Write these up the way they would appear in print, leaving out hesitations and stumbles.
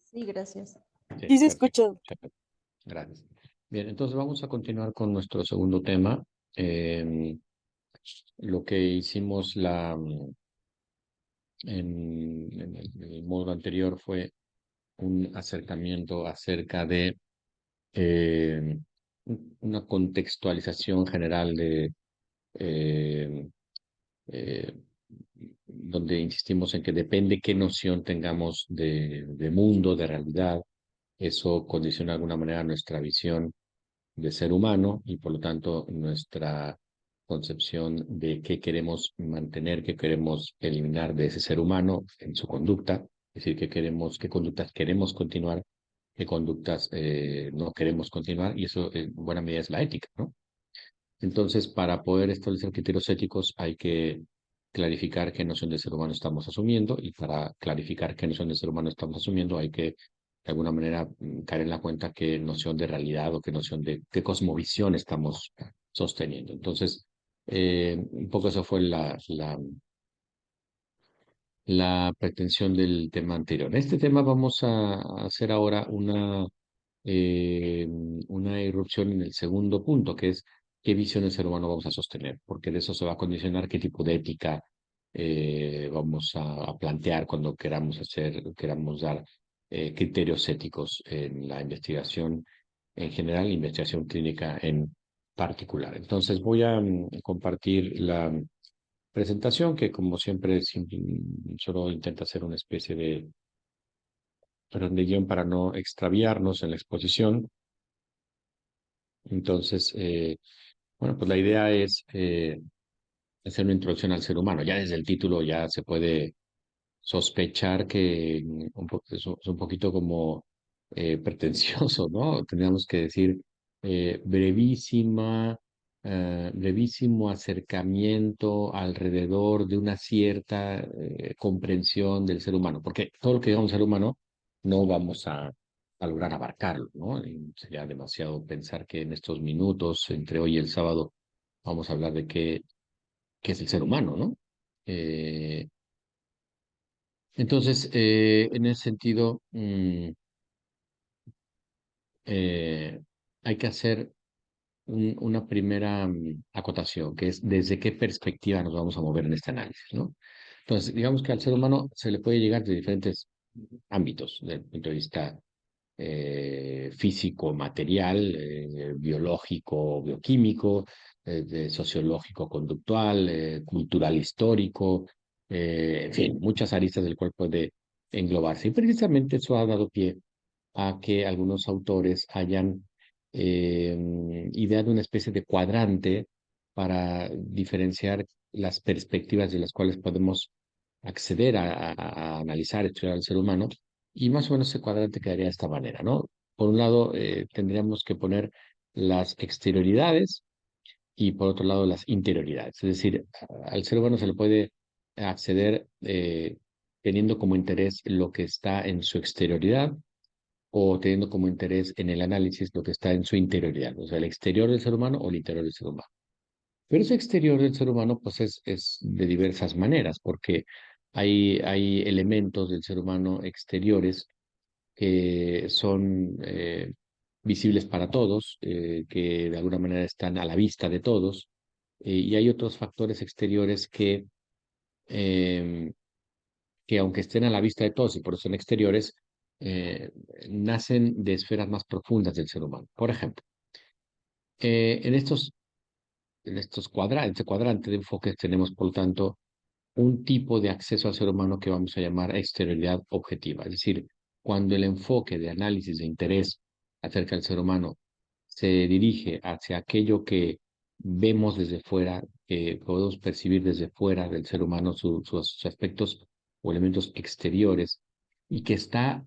Sí, gracias. Sí, Sí se perfecto. escucha. Muchas gracias. Bien, entonces vamos a continuar con nuestro segundo tema. Em, lo que hicimos en el módulo anterior fue un acercamiento acerca de una contextualización general de em, eh, donde insistimos en que depende qué noción tengamos de mundo, de realidad, eso condiciona de alguna manera nuestra visión de ser humano y por lo tanto nuestra concepción de qué queremos mantener, qué queremos eliminar de ese ser humano en su conducta, es decir, qué conductas queremos continuar, qué conductas no queremos continuar, y eso en buena medida es la ética, ¿no? Entonces, para poder establecer criterios éticos hay que clarificar qué noción de ser humano estamos asumiendo y para clarificar qué noción de ser humano estamos asumiendo hay que, de alguna manera, caer en la cuenta qué noción de realidad o qué noción de qué cosmovisión estamos sosteniendo. Entonces, un poco esa fue la pretensión del tema anterior. En este tema vamos a hacer ahora una irrupción en el segundo punto, que es qué visión del ser humano vamos a sostener, porque de eso se va a condicionar qué tipo de ética vamos a plantear cuando queramos dar criterios éticos en la investigación en general, investigación clínica en particular. Entonces voy a compartir la presentación que como siempre solo intenta hacer una especie de guión para no extraviarnos en la exposición. Entonces, bueno, pues la idea es hacer una introducción al ser humano. Ya desde el título ya se puede sospechar que es un poquito como pretencioso, ¿no? Tendríamos que decir brevísimo acercamiento alrededor de una cierta comprensión del ser humano, porque todo lo que digamos ser humano no vamos a lograr abarcarlo, ¿no? Y sería demasiado pensar que en estos minutos, entre hoy y el sábado, vamos a hablar de qué es el ser humano, ¿no? Eh, entonces, en ese sentido, eh, hay que hacer una primera acotación, que es desde qué perspectiva nos vamos a mover en este análisis, ¿no? Entonces, digamos que al ser humano se le puede llegar de diferentes ámbitos, desde el punto de vista físico, material, biológico, bioquímico, sociológico, conductual, cultural, histórico, en fin, muchas aristas del cual puede englobarse. Y precisamente eso ha dado pie a que algunos autores hayan ideado una especie de cuadrante para diferenciar las perspectivas de las cuales podemos acceder a analizar, estudiar al ser humano, y más o menos ese cuadrante quedaría de esta manera, ¿no? Por un lado, tendríamos que poner las exterioridades y por otro lado las interioridades. Es decir, al ser humano se le puede acceder teniendo como interés lo que está en su exterioridad o teniendo como interés en el análisis lo que está en su interioridad, o sea, el exterior del ser humano o el interior del ser humano. Pero ese exterior del ser humano, pues es de diversas maneras, porque hay elementos del ser humano exteriores que son visibles para todos, que de alguna manera están a la vista de todos, y hay otros factores exteriores em, que aunque estén a la vista de todos y por eso son exteriores, eh, nacen de esferas más profundas del ser humano. Por ejemplo, en este cuadrante de enfoques tenemos, por lo tanto, un tipo de acceso al ser humano que vamos a llamar exterioridad objetiva. Es decir, cuando el enfoque de análisis de interés acerca del ser humano se dirige hacia aquello que vemos desde fuera, que podemos percibir desde fuera del ser humano, sus aspectos o elementos exteriores, y que está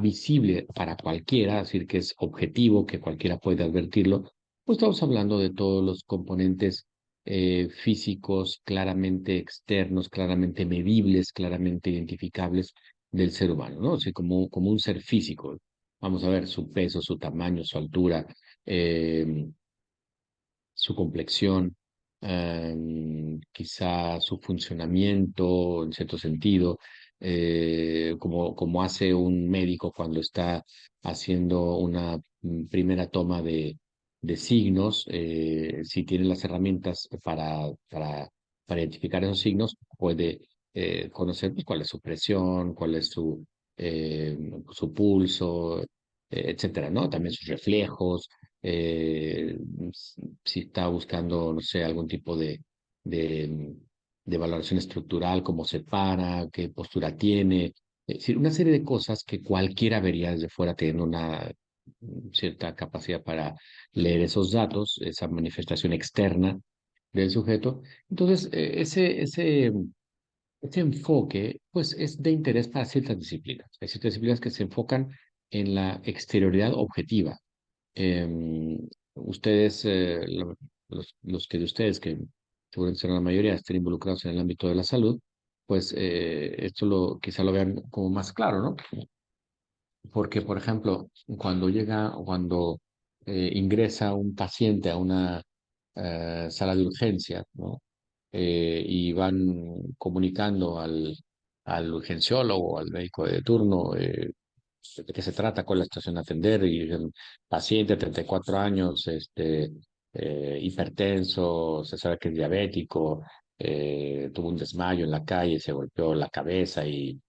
visible para cualquiera, es decir, que es objetivo, que cualquiera puede advertirlo, pues estamos hablando de todos los componentes físicos claramente externos, claramente medibles, claramente identificables del ser humano, ¿no? O sea, como un ser físico. Vamos a ver su peso, su tamaño, su altura, eh, su complexión, quizá su funcionamiento en cierto sentido, como hace un médico cuando está haciendo una primera toma de signos, si tiene las herramientas para identificar esos signos, puede conocer pues, cuál es su presión, cuál es su pulso, etcétera, ¿no? También sus reflejos, eh, si está buscando, no sé, algún tipo de, de valoración estructural, cómo se para, qué postura tiene, es decir, una serie de cosas que cualquiera vería desde fuera teniendo una cierta capacidad para leer esos datos, esa manifestación externa del sujeto. Entonces, ese enfoque, pues, es de interés para ciertas disciplinas. Hay ciertas disciplinas que se enfocan en la exterioridad objetiva. Ustedes, los que de ustedes, que seguramente serán la mayoría, estén involucrados en el ámbito de la salud, pues esto quizá lo vean como más claro, ¿no? Porque, por ejemplo, cuando ingresa un paciente a una sala de urgencia, ¿no? Y van comunicando al urgenciólogo, al médico de turno, de qué se trata, cuál es la situación a atender, y el paciente, 34 años, hipertenso, se sabe que es diabético, tuvo un desmayo en la calle, se golpeó la cabeza y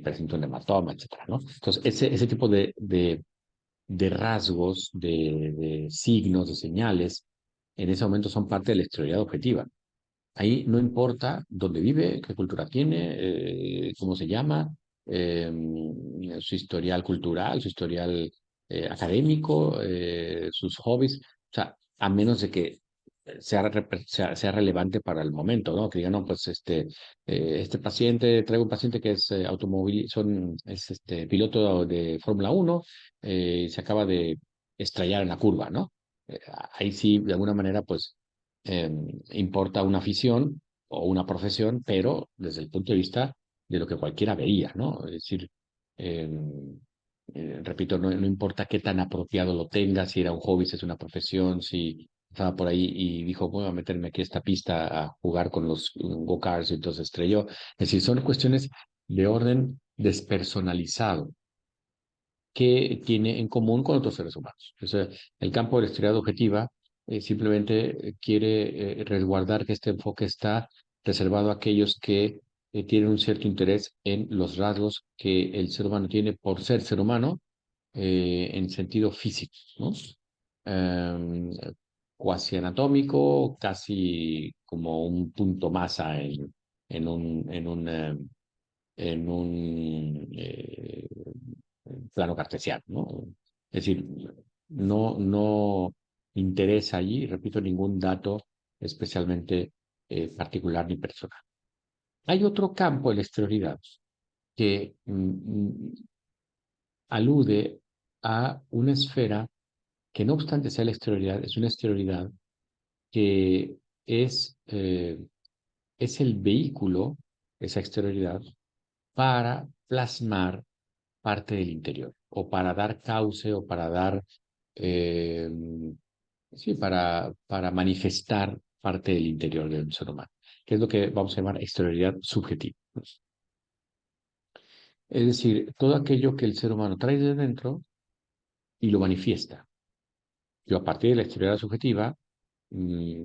presentó un hematoma, etcétera, ¿no? Entonces, ese tipo de rasgos, de signos, de señales, en ese momento son parte de la exterioridad objetiva. Ahí no importa dónde vive, qué cultura tiene, cómo se llama, eh, su historial cultural, su historial académico, sus hobbies, o sea, a menos de que sea relevante para el momento, ¿no? Que diga, no, pues este paciente, traigo un paciente que es es piloto de Fórmula 1 y se acaba de estrellar en la curva, ¿no? Eh, Ahí sí, de alguna manera, pues eh, importa una afición o una profesión, pero desde el punto de vista de lo que cualquiera vería, ¿no? Es decir, eh, repito, no importa qué tan apropiado lo tenga, si era un hobby, si es una profesión, si estaba por ahí y dijo, voy a meterme aquí a esta pista a jugar con los go-karts y entonces estrelló. Es decir, son cuestiones de orden despersonalizado que tiene en común con otros seres humanos. O sea, el campo de la historia objetiva simplemente quiere resguardar que este enfoque está reservado a aquellos que tienen un cierto interés en los rasgos que el ser humano tiene por ser humano en sentido físico, ¿no? Em, Cuasi anatómico, casi como un punto masa en un, en un, em, en un plano cartesiano, ¿no? Es decir, no interesa allí, repito, ningún dato especialmente particular ni personal. Hay otro campo de la exterioridad que alude a una esfera que no obstante sea la exterioridad, es una exterioridad que es el vehículo, esa exterioridad, para plasmar parte del interior, o para dar cauce, o para dar, eh, sí, para manifestar parte del interior del ser humano, que es lo que vamos a llamar exterioridad subjetiva. Es decir, todo aquello que el ser humano trae de dentro y lo manifiesta. Yo a partir de la exterioridad subjetiva,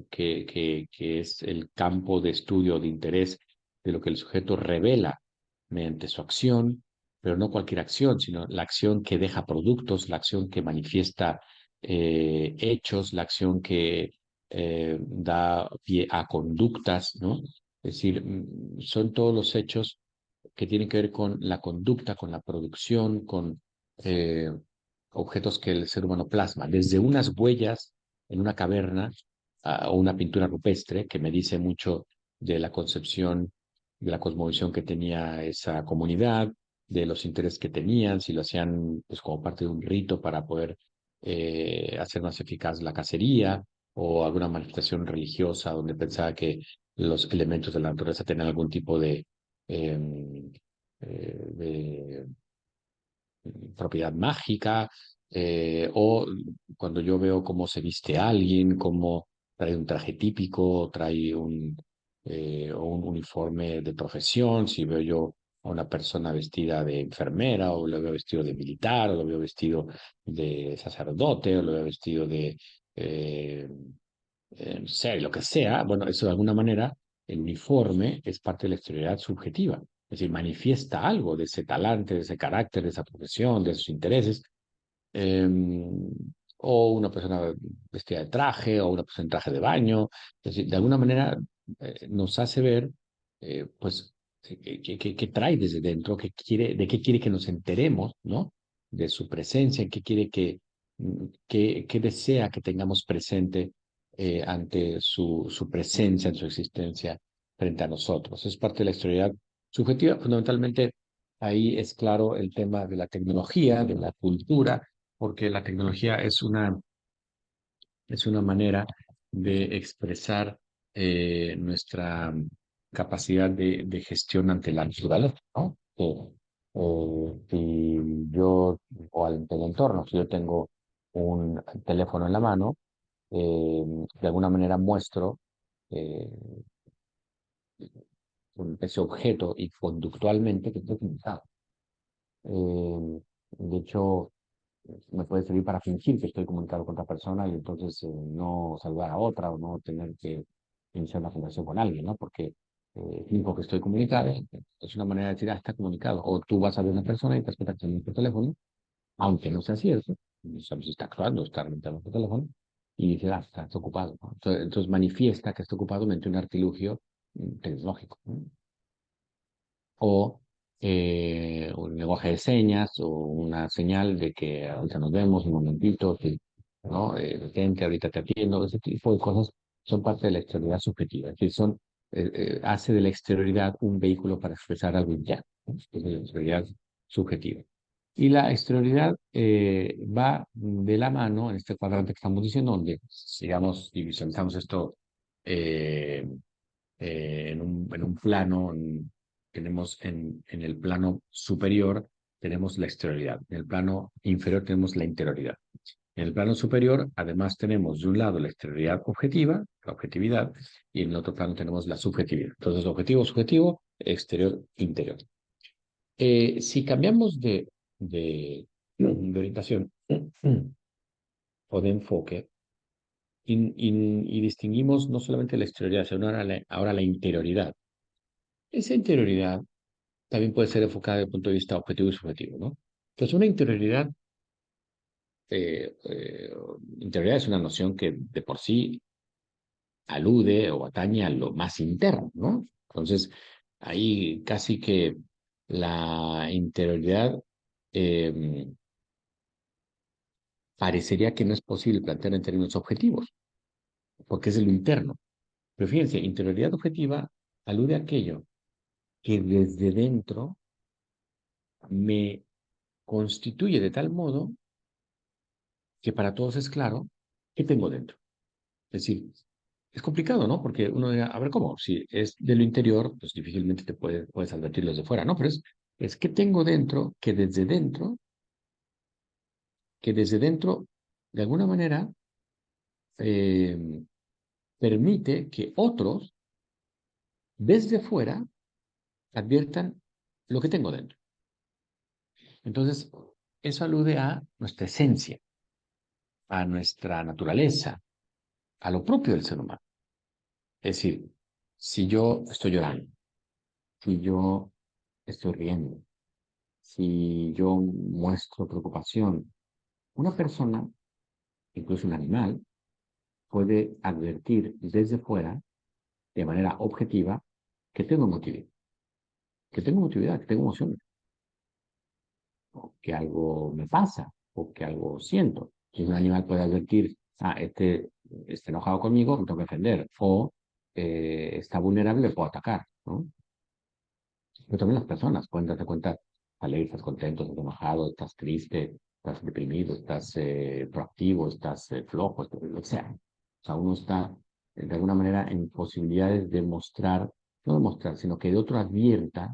que es el campo de estudio de interés de lo que el sujeto revela mediante su acción, pero no cualquier acción, sino la acción que deja productos, la acción que manifiesta hechos, la acción que da pie a conductas, ¿no? Es decir, son todos los hechos que tienen que ver con la conducta, con la producción, con eh, objetos que el ser humano plasma, desde unas huellas en una caverna o una pintura rupestre que me dice mucho de la concepción, de la cosmovisión que tenía esa comunidad, de los intereses que tenían, si lo hacían pues, como parte de un rito para poder hacer más eficaz la cacería o alguna manifestación religiosa donde pensaba que los elementos de la naturaleza tenían algún tipo em, de propiedad mágica, o cuando yo veo cómo se viste alguien, cómo trae un traje típico, trae un uniforme de profesión, si veo yo a una persona vestida de enfermera, o lo veo vestido de militar, o lo veo vestido de sacerdote, o lo veo vestido de, eh, no sé, lo que sea. Bueno, eso de alguna manera, el uniforme es parte de la exterioridad subjetiva. Es decir, manifiesta algo de ese talante, de ese carácter, de esa profesión, de sus intereses. eh, o una persona vestida de traje, o una persona en traje de baño. Es decir, de alguna manera nos hace ver, pues, qué trae desde dentro, qué quiere, de qué quiere que nos enteremos, ¿no? De su presencia, qué quiere qué desea que tengamos presente ante su presencia, en su existencia frente a nosotros. Es parte de la exterioridad subjetiva. Fundamentalmente, ahí es claro el tema de la tecnología, de la cultura, porque la tecnología es una manera de expresar nuestra capacidad de gestión ante la naturaleza, ¿no? Si yo, o al del entorno, si yo tengo un teléfono en la mano, de alguna manera muestro eh, ese objeto y conductualmente que estoy utilizado. De hecho, me puede servir para fingir que estoy comunicado con otra persona y entonces no saludar a otra o no tener que iniciar una conversación con alguien, ¿no? Porque finjo que estoy comunicado, es una manera de decir, ah, está comunicado. O tú vas a ver a una persona y te das cuenta que está en tu teléfono, aunque no sea cierto, no sabes si está actuando, está realmente en tu teléfono, y dices, ah, está ocupado, ¿no? Entonces manifiesta que está ocupado mediante un artilugio tecnológico, ¿no? O un lenguaje de señas o una señal de que ahorita nos vemos un momentito, que, ¿no? Detente, ahorita te atiendo, ese tipo de cosas son parte de la exterioridad subjetiva, es decir, hace de la exterioridad un vehículo para expresar algo ya, ¿no? Es la exterioridad subjetiva. Y la exterioridad va de la mano en este cuadrante que estamos diciendo, donde, digamos, y visualizamos esto eh, en un plano, tenemos en el plano superior, tenemos la exterioridad, en el plano inferior tenemos la interioridad. En el plano superior, además, tenemos de un lado la exterioridad objetiva, la objetividad, y en el otro plano tenemos la subjetividad. Entonces, objetivo, subjetivo, exterior, interior. Si cambiamos de orientación o de enfoque y distinguimos no solamente la exterioridad, sino ahora la interioridad. Esa interioridad también puede ser enfocada desde el punto de vista objetivo y subjetivo, ¿no? Entonces, una eh, eh, interioridad es una noción que de por sí alude o atañe a lo más interno, ¿no? Entonces, ahí casi que la interioridad eh, parecería que no es posible plantear en términos objetivos, porque es de lo interno. Pero fíjense, interioridad objetiva alude a aquello que desde dentro me constituye de tal modo que para todos es claro qué tengo dentro. Es decir, es complicado, ¿no? Porque uno dirá, a ver, ¿cómo? Si es de lo interior, pues difícilmente puedes advertir los de fuera, ¿no? Pero es que tengo dentro, que desde dentro, de alguna manera, eh, permite que otros, desde fuera, adviertan lo que tengo dentro. Entonces, eso alude a nuestra esencia, a nuestra naturaleza, a lo propio del ser humano. Es decir, si yo estoy llorando, si yo estoy riendo, si yo muestro preocupación, una persona, incluso un animal, puede advertir desde fuera, de manera objetiva, que tengo emotividad, que tengo emociones, o que algo me pasa, o que algo siento. Si un animal puede advertir, ah, este está enojado conmigo, me tengo que defender, o está vulnerable, le puedo atacar, ¿no? Pero también las personas pueden darte cuenta, alegre, estás contento, estás enojado, estás triste, estás deprimido, estás proactivo, estás flojo, lo que sea. O sea, uno está de alguna manera en posibilidades de mostrar, no de mostrar, sino que de otro advierta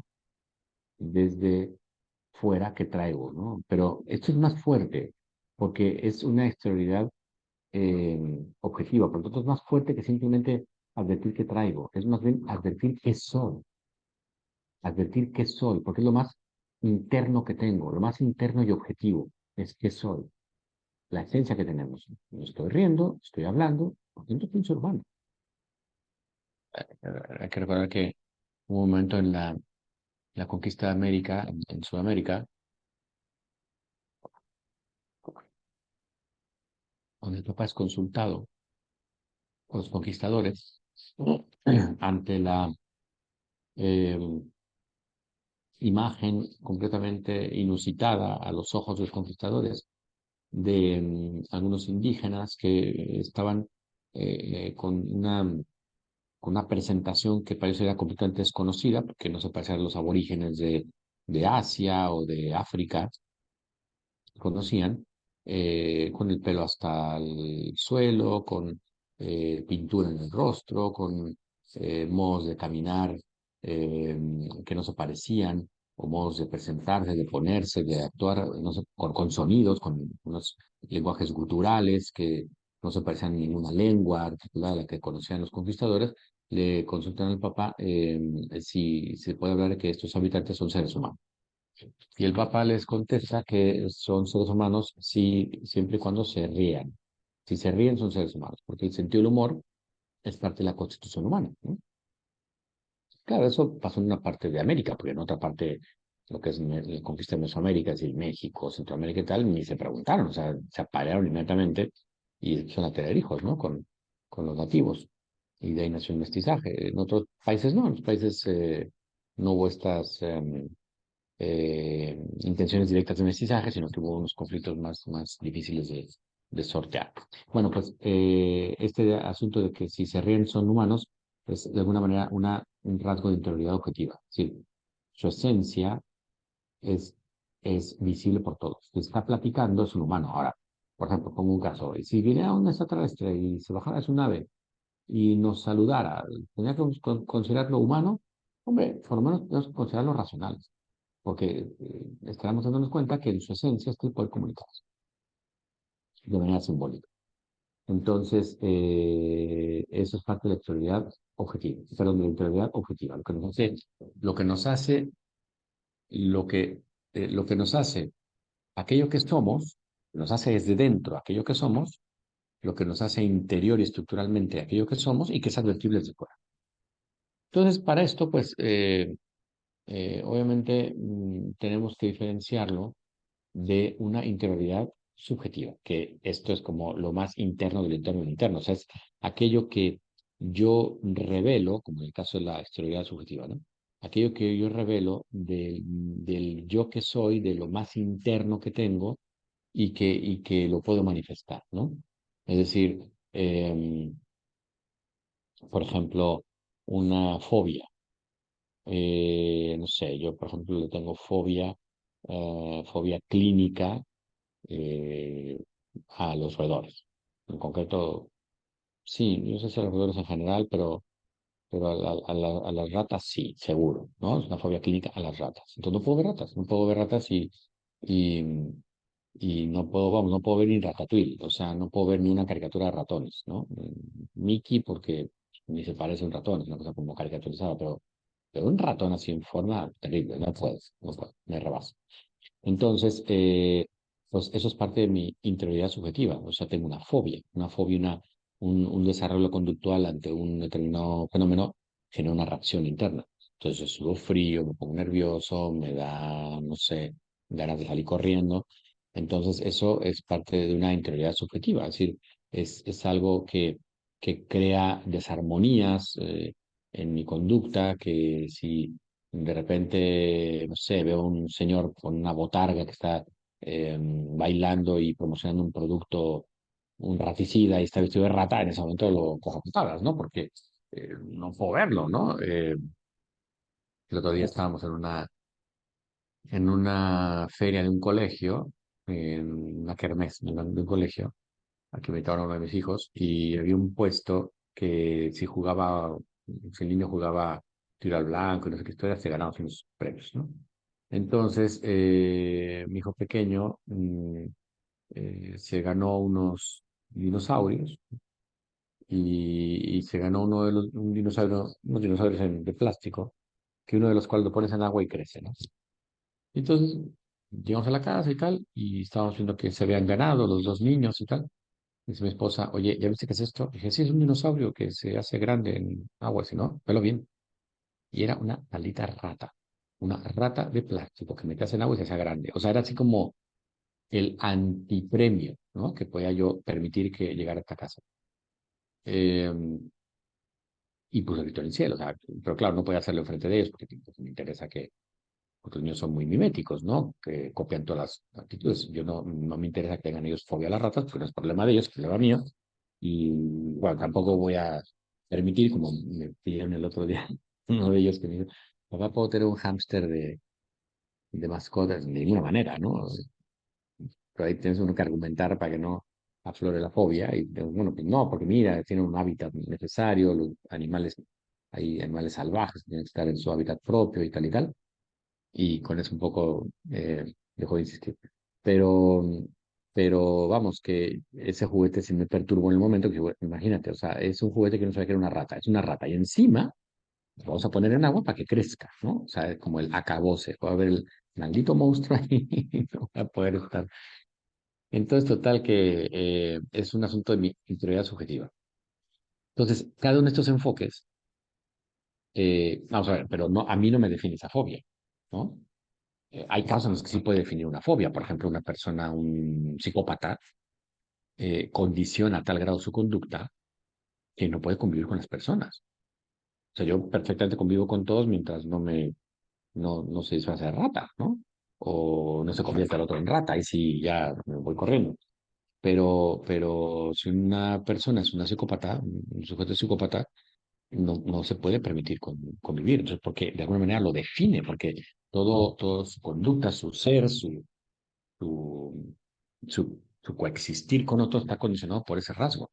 desde fuera que traigo, ¿no? Pero esto es más fuerte porque es una exterioridad objetiva, por lo tanto es más fuerte que simplemente advertir que traigo, es más bien advertir que soy. advertir qué soy, porque es lo más interno que tengo, lo más interno y objetivo, es qué soy, la esencia que tenemos. Me estoy riendo, estoy hablando, porque no soy un ser humano. Hay que recordar que hubo un momento en la conquista de América, en Sudamérica, donde el Papa es consultado por los conquistadores ante la eh, imagen completamente inusitada a los ojos de los conquistadores de algunos indígenas que estaban con una presentación que parece era completamente desconocida, porque no se parecían a los aborígenes de Asia o de África, conocían, con el pelo hasta el suelo, con pintura en el rostro, con modos de caminar eh, que no se parecían, o modos de presentarse, de ponerse, de actuar, no sé, con sonidos, con unos lenguajes guturales que no se parecían a ninguna lengua articulada a la que conocían los conquistadores. Le consultan al Papa si se puede hablar de que estos habitantes son seres humanos. Y el Papa les contesta que son seres humanos siempre y cuando se rían. Si se ríen, son seres humanos, porque el sentido del humor es parte de la constitución humana, ¿no? Claro, eso pasó en una parte de América, porque en otra parte, lo que es la conquista de Mesoamérica, es decir, México, Centroamérica y tal, ni se preguntaron, o sea, se aparearon inmediatamente y empezaron a tener hijos, ¿no? Con los nativos. Y de ahí nació el mestizaje. En otros países no, en otros países no hubo estas intenciones directas de mestizaje, sino que hubo unos conflictos más difíciles de sortear. Bueno, pues este asunto de que si se ríen son humanos es de alguna manera un rasgo de interioridad objetiva. Sí, su esencia es, es visible por todos. Si está platicando, es un humano. Ahora, por ejemplo, pongo un caso. Si viene un extraterrestre y se bajara de su nave y nos saludara, ¿tenía que considerarlo humano? Hombre, por lo menos tenemos que considerarlo racional, porque estaremos dándonos cuenta que en su esencia es el poder comunicarse de manera simbólica. Entonces, eso es parte de la exterioridad objetiva, perdón, de la interioridad objetiva, lo que nos hace, lo que, lo que nos hace aquello que somos, nos hace desde dentro aquello que somos, lo que nos hace interior y estructuralmente aquello que somos y que es advertible desde fuera. Entonces, para esto, pues, obviamente tenemos que diferenciarlo de una interioridad subjetiva, que esto es como lo más interno del interno del interno, o sea, es aquello que yo revelo, como en el caso de la exterioridad subjetiva, ¿no? Aquello que yo revelo del yo que soy, de lo más interno que tengo y que lo puedo manifestar, ¿no? Es decir, por ejemplo, una fobia. No sé, yo por ejemplo le tengo fobia, fobia clínica eh, a los roedores. En concreto, sí, no sé si a los roedores en general, pero a las ratas sí, seguro, ¿no? Es una fobia clínica a las ratas. Entonces no puedo ver ratas, no puedo ver ratas y, y no puedo, vamos, no puedo ver ni Ratatouille, o sea, no puedo ver ni una caricatura de ratones, ¿no? Mickey porque ni se parece a un ratón, es una cosa como caricaturizada, pero un ratón así en forma terrible, no puedes, no puedo, me rebasa. Entonces, pues eso es parte de mi interioridad subjetiva, o sea, tengo una fobia, un desarrollo conductual ante un determinado fenómeno genera una reacción interna. Entonces, yo sudo frío, me pongo nervioso, me da, no sé, ganas de salir corriendo. Entonces, eso es parte de una interioridad subjetiva, es decir, es algo que crea desarmonías en mi conducta, que si de repente, no sé, veo un señor con una botarga que está bailando y promocionando un producto, un raticida y está vestido de rata, en ese momento lo cojo a patadas, ¿no? Porque no puedo verlo, ¿no? El otro día estábamos en una feria de un colegio, en una kermés de un colegio, aquí me invitaron a uno de mis hijos, y había un puesto que si el niño jugaba tiro al blanco y no sé qué historia, se ganaba unos premios, ¿no? Entonces, mi hijo pequeño se ganó unos dinosaurios y se ganó un dinosaurio de plástico que uno de los cuales lo pones en agua y crece, ¿no? Entonces, llegamos a la casa y tal, y estábamos viendo que se habían ganado los dos niños y tal. Dice mi esposa, oye, ¿ya viste qué es esto? Dije, sí, es un dinosaurio que se hace grande en agua, si no, velo bien. Y era una maldita rata, una rata de plástico que metías en agua y se hacía grande. O sea, era así como el antipremio, ¿no? Que podía yo permitir que llegara a esta casa. Eh, y puso el grito en el cielo, o sea, pero claro, no podía hacerlo enfrente de ellos porque pues, me interesa que, porque los niños son muy miméticos, ¿no? Que copian todas las actitudes. Yo no me interesa que tengan ellos fobia a las ratas, porque no es problema de ellos, es problema mío. Y bueno, tampoco voy a permitir, como me pidieron el otro día, uno de ellos que me dijo, papá, ¿puedo tener un hámster de mascotas? De ninguna manera, ¿no? Pero ahí tienes uno que argumentar para que no aflore la fobia. Y bueno, pues no, porque mira, tiene un hábitat necesario, los animales, hay animales salvajes, tienen que estar en su hábitat propio y tal y tal. Y con eso un poco dejó de insistir. Pero, pero vamos, que ese juguete sí me perturbó en el momento que, bueno, imagínate, o sea, es un juguete que no sabía que era una rata, es una rata. Y encima lo vamos a poner en agua para que crezca, ¿no? O sea, es como el acabose, va a haber el maldito monstruo ahí, y no va a poder estar. Entonces, total que es un asunto de mi integridad subjetiva. Entonces, cada uno de estos enfoques, vamos a ver, pero no, a mí no me define esa fobia, ¿no? Hay casos en los que sí puede definir una fobia. Por ejemplo, una persona, un psicópata, condiciona a tal grado su conducta que no puede convivir con las personas. O sea, yo perfectamente convivo con todos mientras no se disfraza de rata, ¿no? O no se convierte al otro en rata, ahí sí ya me voy corriendo. Pero si una persona es una psicópata, un sujeto psicópata, no se puede permitir convivir. Entonces, porque de alguna manera lo define, porque todo su conducta, su ser, su, su coexistir con otros está condicionado por ese rasgo.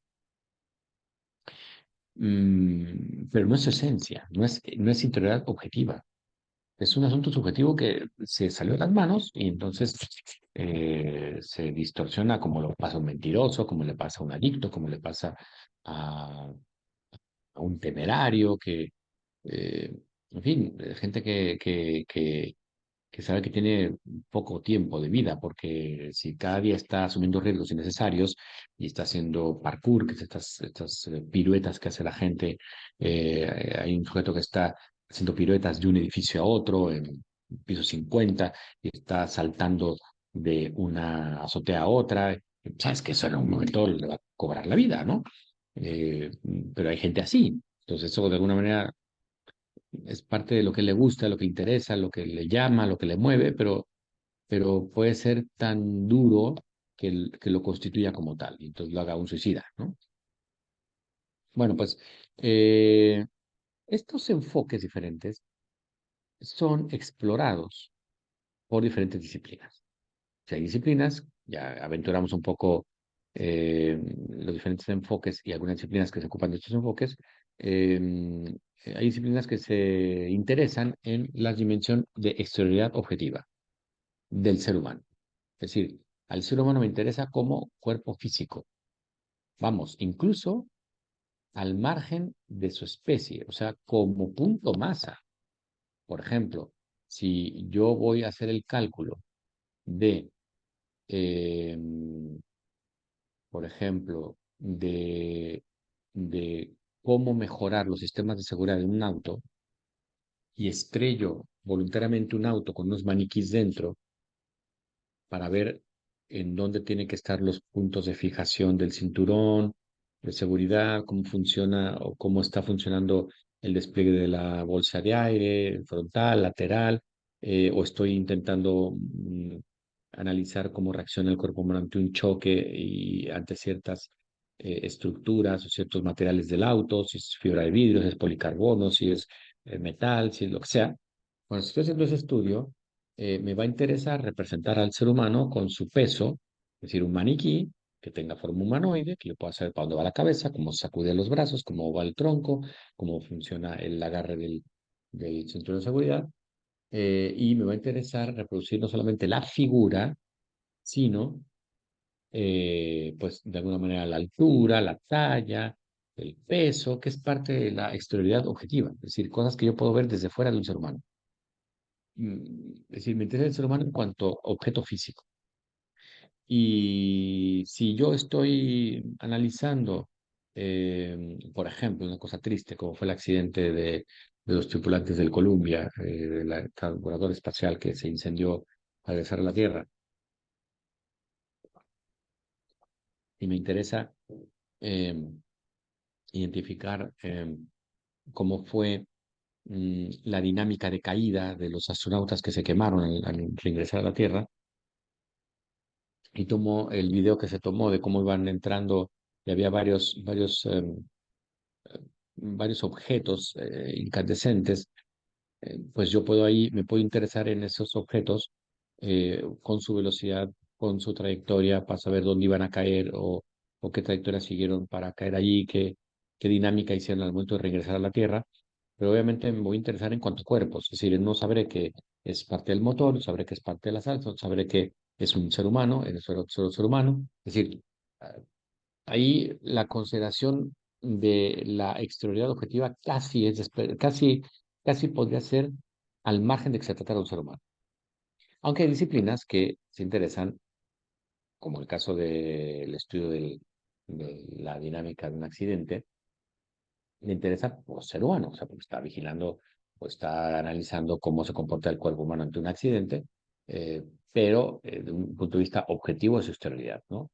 Pero no es su esencia, no es interioridad objetiva. Es un asunto subjetivo que se salió de las manos y entonces se distorsiona como le pasa a un mentiroso, como le pasa a un adicto, como le pasa a, a un temerario, eh, en fin, gente que sabe que tiene poco tiempo de vida, porque si cada día está asumiendo riesgos innecesarios y está haciendo parkour, que es estas piruetas que hace la gente, hay un sujeto que está haciendo piruetas de un edificio a otro en piso 50 y está saltando de una azotea a otra, sabes que eso en un momento le va a cobrar la vida, ¿no? Eh, pero hay gente así. Entonces eso de alguna manera es parte de lo que le gusta, lo que le interesa, lo que le llama, lo que le mueve, pero puede ser tan duro que lo constituya como tal, y entonces lo haga un suicida, ¿no? Bueno, pues estos enfoques diferentes son explorados por diferentes disciplinas. Si hay disciplinas, ya aventuramos un poco los diferentes enfoques y algunas disciplinas que se ocupan de estos enfoques. Hay disciplinas que se interesan en la dimensión de exterioridad objetiva del ser humano. Es decir, al ser humano me interesa como cuerpo físico. Vamos, incluso al margen de su especie, o sea, como punto masa. Por ejemplo, si yo voy a hacer el cálculo de, eh, por ejemplo, de cómo mejorar los sistemas de seguridad en un auto y estrello voluntariamente un auto con unos maniquís dentro para ver en dónde tienen que estar los puntos de fijación del cinturón de seguridad, cómo funciona o cómo está funcionando el despliegue de la bolsa de aire, frontal, lateral, o estoy intentando analizar cómo reacciona el cuerpo humano ante un choque y ante ciertas estructuras o ciertos materiales del auto, si es fibra de vidrio, si es policarbono, si es metal, si es lo que sea. Bueno, si estoy haciendo ese estudio, me va a interesar representar al ser humano con su peso, es decir, un maniquí que tenga forma humanoide, que yo pueda saber para dónde va la cabeza, cómo sacude los brazos, cómo va el tronco, cómo funciona el agarre del cinturón de seguridad. Y me va a interesar reproducir no solamente la figura, sino, pues, de alguna manera la altura, la talla, el peso, que es parte de la exterioridad objetiva, es decir, cosas que yo puedo ver desde fuera de un ser humano. Es decir, me interesa el ser humano en cuanto a objeto físico. Y si yo estoy analizando, por ejemplo, una cosa triste como fue el accidente de los tripulantes del Columbia, del transbordador espacial que se incendió al regresar a la Tierra, y me interesa eh, identificar cómo fue la dinámica de caída de los astronautas que se quemaron al regresar a la Tierra, y tomó el video que se tomó de cómo iban entrando y había varios objetos incandescentes. Pues yo puedo ahí, me puedo interesar en esos objetos con su velocidad, con su trayectoria, para saber dónde iban a caer o qué trayectoria siguieron para caer allí, qué dinámica hicieron al momento de regresar a la Tierra. Pero obviamente me voy a interesar en cuanto a cuerpos, es decir, no sabré que es parte del motor, sabré que es parte de la salsa, sabré que es un ser humano, es solo ser humano. Es decir, ah, ahí la consideración de la exterioridad objetiva casi podría ser al margen de que se tratara de un ser humano. Aunque hay disciplinas que se interesan, como el caso del estudio de la dinámica de un accidente, le interesa por ser humano, o sea, porque está vigilando o está analizando cómo se comporta el cuerpo humano ante un accidente, eh, pero de un punto de vista objetivo de su esterilidad, ¿no?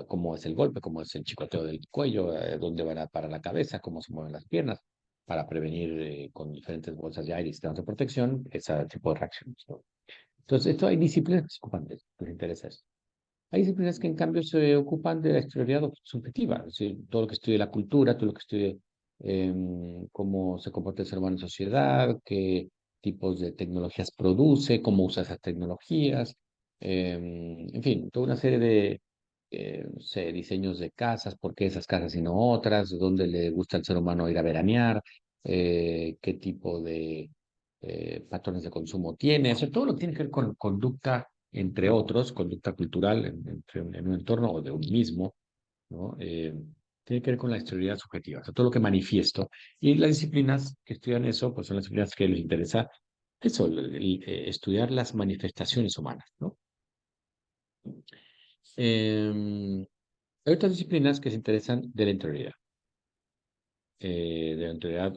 Cómo es el golpe, cómo es el chicoteo del cuello, dónde van a parar la cabeza, cómo se mueven las piernas, para prevenir con diferentes bolsas de aire y sistemas de protección ese tipo de reacciones, ¿no? Entonces, esto hay disciplinas que se ocupan de eso, que les interesa eso. Hay disciplinas que en cambio se ocupan de la exterioridad subjetiva, es decir, todo lo que estudie la cultura, todo lo que estudie cómo se comporta el ser humano en sociedad, qué tipos de tecnologías produce, cómo usa esas tecnologías, en fin, toda una serie de no sé, diseños de casas, por qué esas casas y no otras, dónde le gusta al ser humano ir a veranear, qué tipo de patrones de consumo tiene, eso todo lo que tiene que ver con conducta, entre otros, conducta cultural en un entorno o de un mismo, ¿no? Tiene que ver con la exterioridad subjetiva, o sea, todo lo que manifiesto. Y las disciplinas que estudian eso, pues son las disciplinas que les interesa eso, estudiar las manifestaciones humanas, ¿no? Em, Hay otras disciplinas que se interesan de la interioridad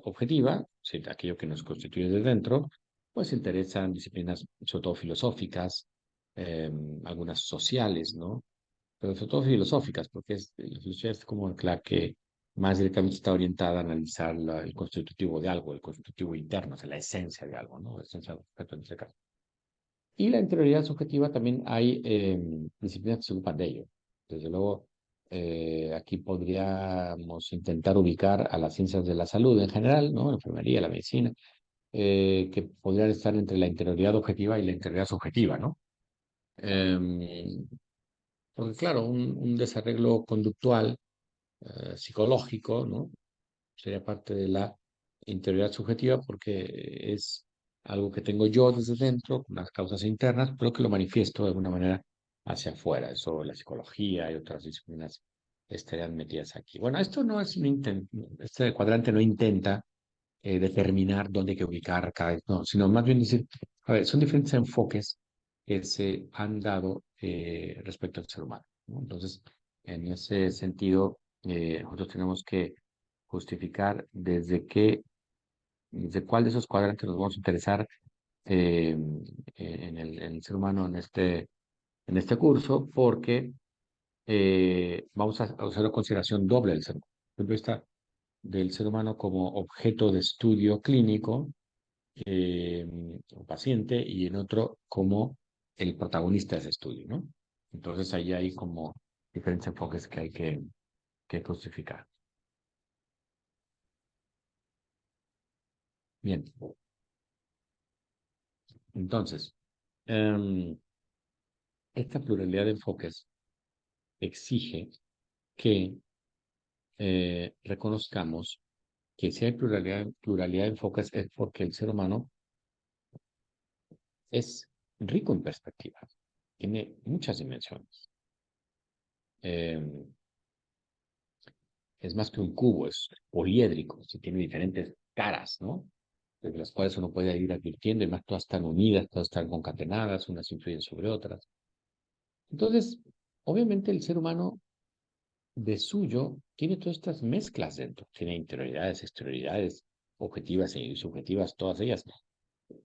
objetiva, sí, de aquello que nos constituye de dentro, pues se interesan disciplinas sobre todo filosóficas, algunas sociales, ¿no? Pero sobre todo filosóficas, porque la filosofía es como la que más directamente está orientada a analizar el constitutivo de algo, el constitutivo interno, o sea, la esencia de algo, ¿no? La esencia del objeto en este caso. Y la interioridad subjetiva también hay disciplinas que se ocupan de ello. Desde luego, aquí podríamos intentar ubicar a las ciencias de la salud en general, ¿no? La enfermería, la medicina, que podrían estar entre la interioridad objetiva y la interioridad subjetiva, ¿no? Em, Porque claro, un desarreglo conductual, psicológico, ¿no? Sería parte de la interioridad subjetiva porque es algo que tengo yo desde dentro, con las causas internas, pero que lo manifiesto de alguna manera hacia afuera. Eso, la psicología y otras disciplinas estarían metidas aquí. Bueno, esto no es un intento, este cuadrante no intenta determinar dónde hay que ubicar cada, no, sino más bien decir, a ver, son diferentes enfoques que se han dado respecto al ser humano, ¿no? Entonces, en ese sentido, nosotros tenemos que justificar desde cuál de esos cuadrantes nos vamos a interesar en el ser humano en este curso, porque vamos a hacer una consideración doble del ser humano. Por ejemplo, esta del ser humano como objeto de estudio clínico, o paciente, y en otro como el protagonista de ese estudio, ¿no? Entonces ahí hay como diferentes enfoques que hay que justificar. Bien, entonces, em, esta pluralidad de enfoques exige que reconozcamos que si hay pluralidad de enfoques es porque el ser humano es rico en perspectivas, tiene muchas dimensiones. Em, es más que un cubo, es poliédrico, tiene diferentes caras, ¿no? De las cuales uno puede ir advirtiendo, y más todas están unidas, todas están concatenadas, unas influyen sobre otras. Entonces, obviamente el ser humano de suyo tiene todas estas mezclas dentro, tiene interioridades, exterioridades, objetivas y subjetivas, todas ellas.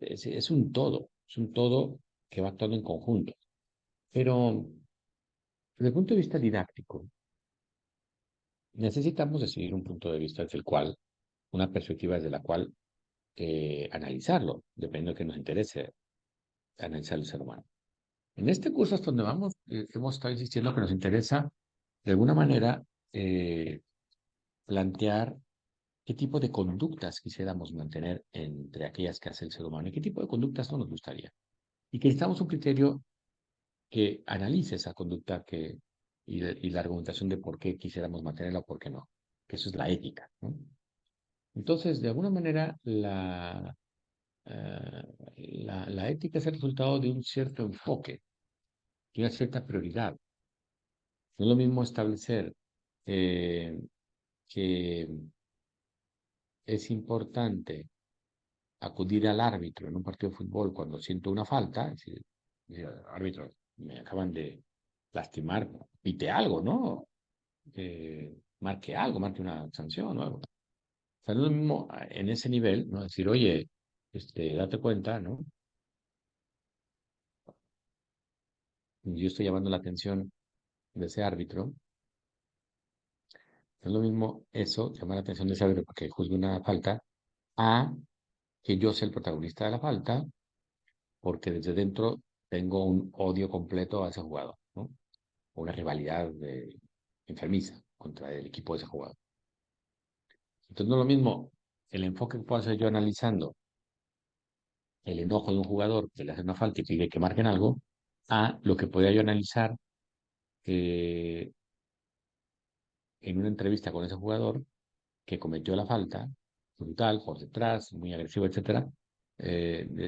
Es un todo que va actuando en conjunto. Pero desde el punto de vista didáctico, necesitamos decidir un punto de vista desde el cual, una perspectiva desde la cual analizarlo, dependiendo de que nos interese analizar el ser humano. En este curso hasta donde vamos, hemos estado insistiendo que nos interesa, de alguna manera, plantear qué tipo de conductas quisiéramos mantener entre aquellas que hace el ser humano y qué tipo de conductas no nos gustaría. Y que necesitamos un criterio que analice esa conducta y la argumentación de por qué quisiéramos mantenerla o por qué no. Que eso es la ética, ¿no? Entonces, de alguna manera, eh, la ética es el resultado de un cierto enfoque, de una cierta prioridad. No es lo mismo establecer eh, que es importante acudir al árbitro en un partido de fútbol cuando siento una falta, es decir, árbitro, me acaban de lastimar, pite algo, ¿no? Marque algo, marque una sanción o algo. O sea, no es lo mismo en ese nivel, ¿no? Decir, oye, date cuenta, ¿no? Yo estoy llamando la atención de ese árbitro. No es lo mismo eso, llamar la atención de ese árbitro para que juzgue una falta, a que yo sea el protagonista de la falta, porque desde dentro tengo un odio completo a ese jugador, ¿no? O una rivalidad enfermiza contra el equipo de ese jugador. Entonces no es lo mismo el enfoque que puedo hacer yo analizando el enojo de un jugador que le hace una falta y pide que marquen algo, a lo que podría yo analizar eh, en una entrevista con ese jugador que cometió la falta, brutal, por detrás, muy agresivo, etcétera,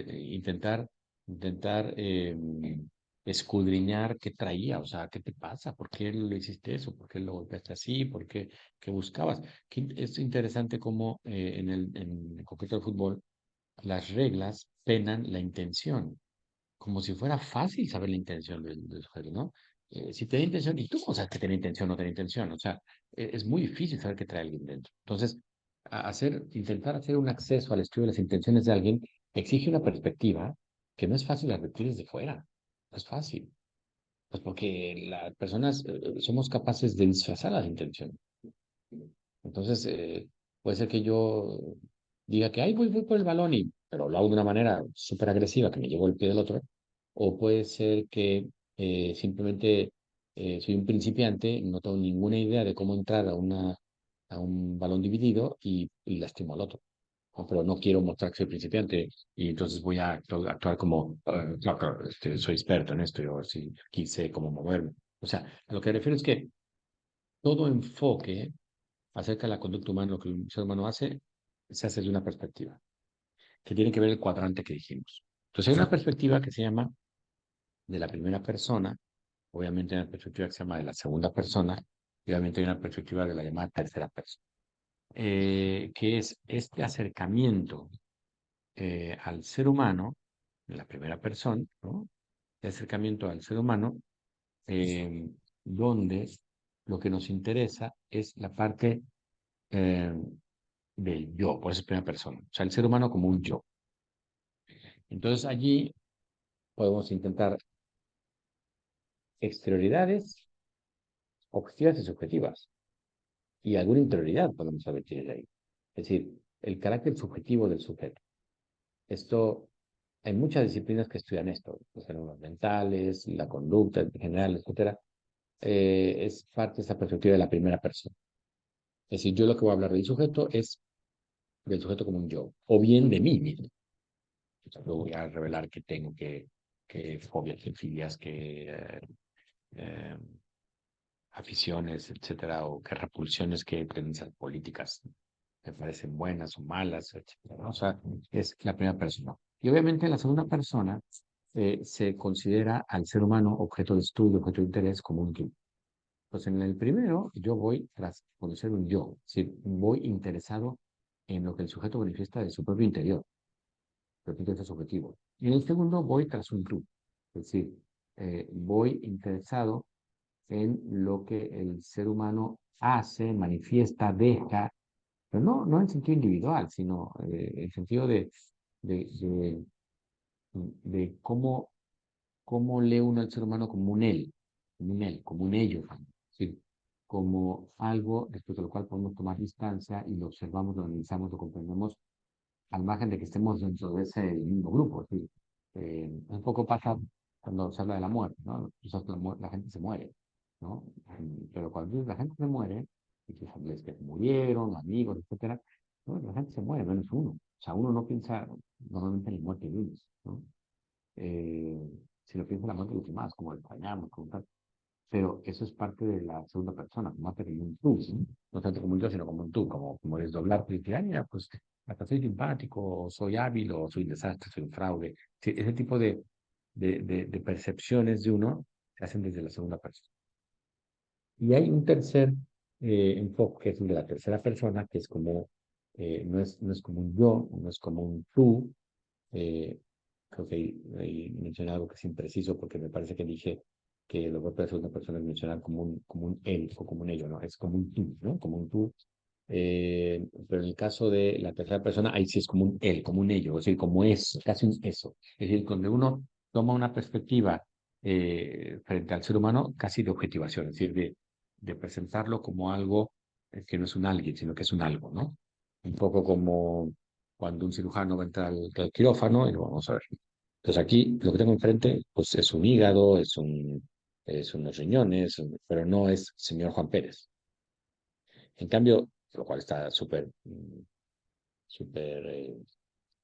intentar escudriñar qué traía, o sea, qué te pasa, por qué le hiciste eso, por qué lo golpeaste así, por qué, qué buscabas. Es interesante cómo en el concreto del fútbol las reglas penan la intención, como si fuera fácil saber la intención del sujeto, ¿no? Si tiene intención, ¿y tú cómo sabes que tiene intención o no tiene intención? O sea, es muy difícil saber qué trae alguien dentro. Entonces, intentar hacer un acceso al estudio de las intenciones de alguien exige una perspectiva que no es fácil advertir desde fuera. No es fácil. Pues porque las personas somos capaces de disfrazar las intenciones. Entonces, puede ser que yo diga que, ay, voy por el balón, pero lo hago de una manera súper agresiva, que me llevo el pie del otro. O puede ser que simplemente soy un principiante, no tengo ninguna idea de cómo entrar a un balón dividido y lastimo al otro. ¿No? Pero no quiero mostrar que soy principiante y entonces voy a actuar como, "No, claro, soy experto en esto, yo sí, aquí sé cómo moverme". O sea, a lo que me refiero es que todo enfoque acerca de la conducta humana, lo que el ser humano hace, se hace de una perspectiva, que tiene que ver el cuadrante que dijimos. Entonces hay una perspectiva que se llama de la primera persona, obviamente hay una perspectiva que se llama de la segunda persona, y obviamente hay una perspectiva de la llamada tercera persona, que es este acercamiento al ser humano, en la primera persona, ¿no? El acercamiento al ser humano, eh, donde lo que nos interesa es la parte eh, del yo, por eso es primera persona, o sea, el ser humano como un yo. Entonces allí podemos intentar exterioridades objetivas y subjetivas, y alguna interioridad podemos advertir de ahí. Es decir, el carácter subjetivo del sujeto. Esto, hay muchas disciplinas que estudian esto, los fenómenos mentales, la conducta en general, etcétera. Es parte de esta perspectiva de la primera persona. Es decir, yo lo que voy a hablar del sujeto es del sujeto como un yo, o bien de mí mismo. O sea, yo voy a revelar que tengo que fobias, que filias, que eh, aficiones, etcétera, o qué repulsiones, qué tendencias políticas me parecen buenas o malas, etcétera, ¿no? O sea, es la primera persona. Y obviamente la segunda persona se considera al ser humano objeto de estudio, objeto de interés como un yo. Pues en el primero, yo voy tras conocer un yo, es decir, voy interesado en lo que el sujeto manifiesta de su propio interior, repito, ese es subjetivo. Y en el segundo, voy tras un tú, es decir, voy interesado en lo que el ser humano hace, manifiesta, deja, pero no en sentido individual, sino en sentido de, de, de cómo lee uno al ser humano como un él, como un ello, es decir, como algo respecto a lo cual podemos tomar distancia y lo observamos, lo analizamos, lo comprendemos, al margen de que estemos dentro de ese mismo grupo. Es decir, un poco pasa cuando se habla de la muerte, ¿no? Tú sabes que la gente se muere, ¿no? Pero cuando la gente se muere, y que les que murieron, amigos, etcétera, ¿no? La gente se muere, menos uno. O sea, uno no piensa normalmente en la muerte de uno, ¿no? Eh, si lo piensa en la muerte de los demás, como lo extrañamos, como tal. Pero eso es parte de la segunda persona, más que como un tú, ¿sí? No tanto como un yo, sino como un tú, como desdoblarte y decir, ay, mira, pues hasta soy simpático, o soy hábil, o soy un desastre, soy un fraude. Sí, ese tipo de percepciones de uno se hacen desde la segunda persona. Y hay un tercer enfoque, que es el de la tercera persona, que es como, no es como un yo, no es como un tú. eh, Creo que ahí mencioné algo que es impreciso porque me parece que dije que los golpes de segunda persona mencionan como un él o como un ello, ¿no? Es como un tú, ¿no? Como un tú. Pero en el caso de la tercera persona, ahí sí es como un él, como un ello, es decir, como es, casi un eso. Es decir, cuando uno toma una perspectiva frente al ser humano, casi de objetivación, es decir, de presentarlo como algo que no es un alguien, sino que es un algo, ¿no? Un poco como cuando un cirujano va a entrar al quirófano y lo vamos a ver. Entonces aquí lo que tengo enfrente pues es un hígado, es unos riñones, pero no es señor Juan Pérez. En cambio, lo cual está súper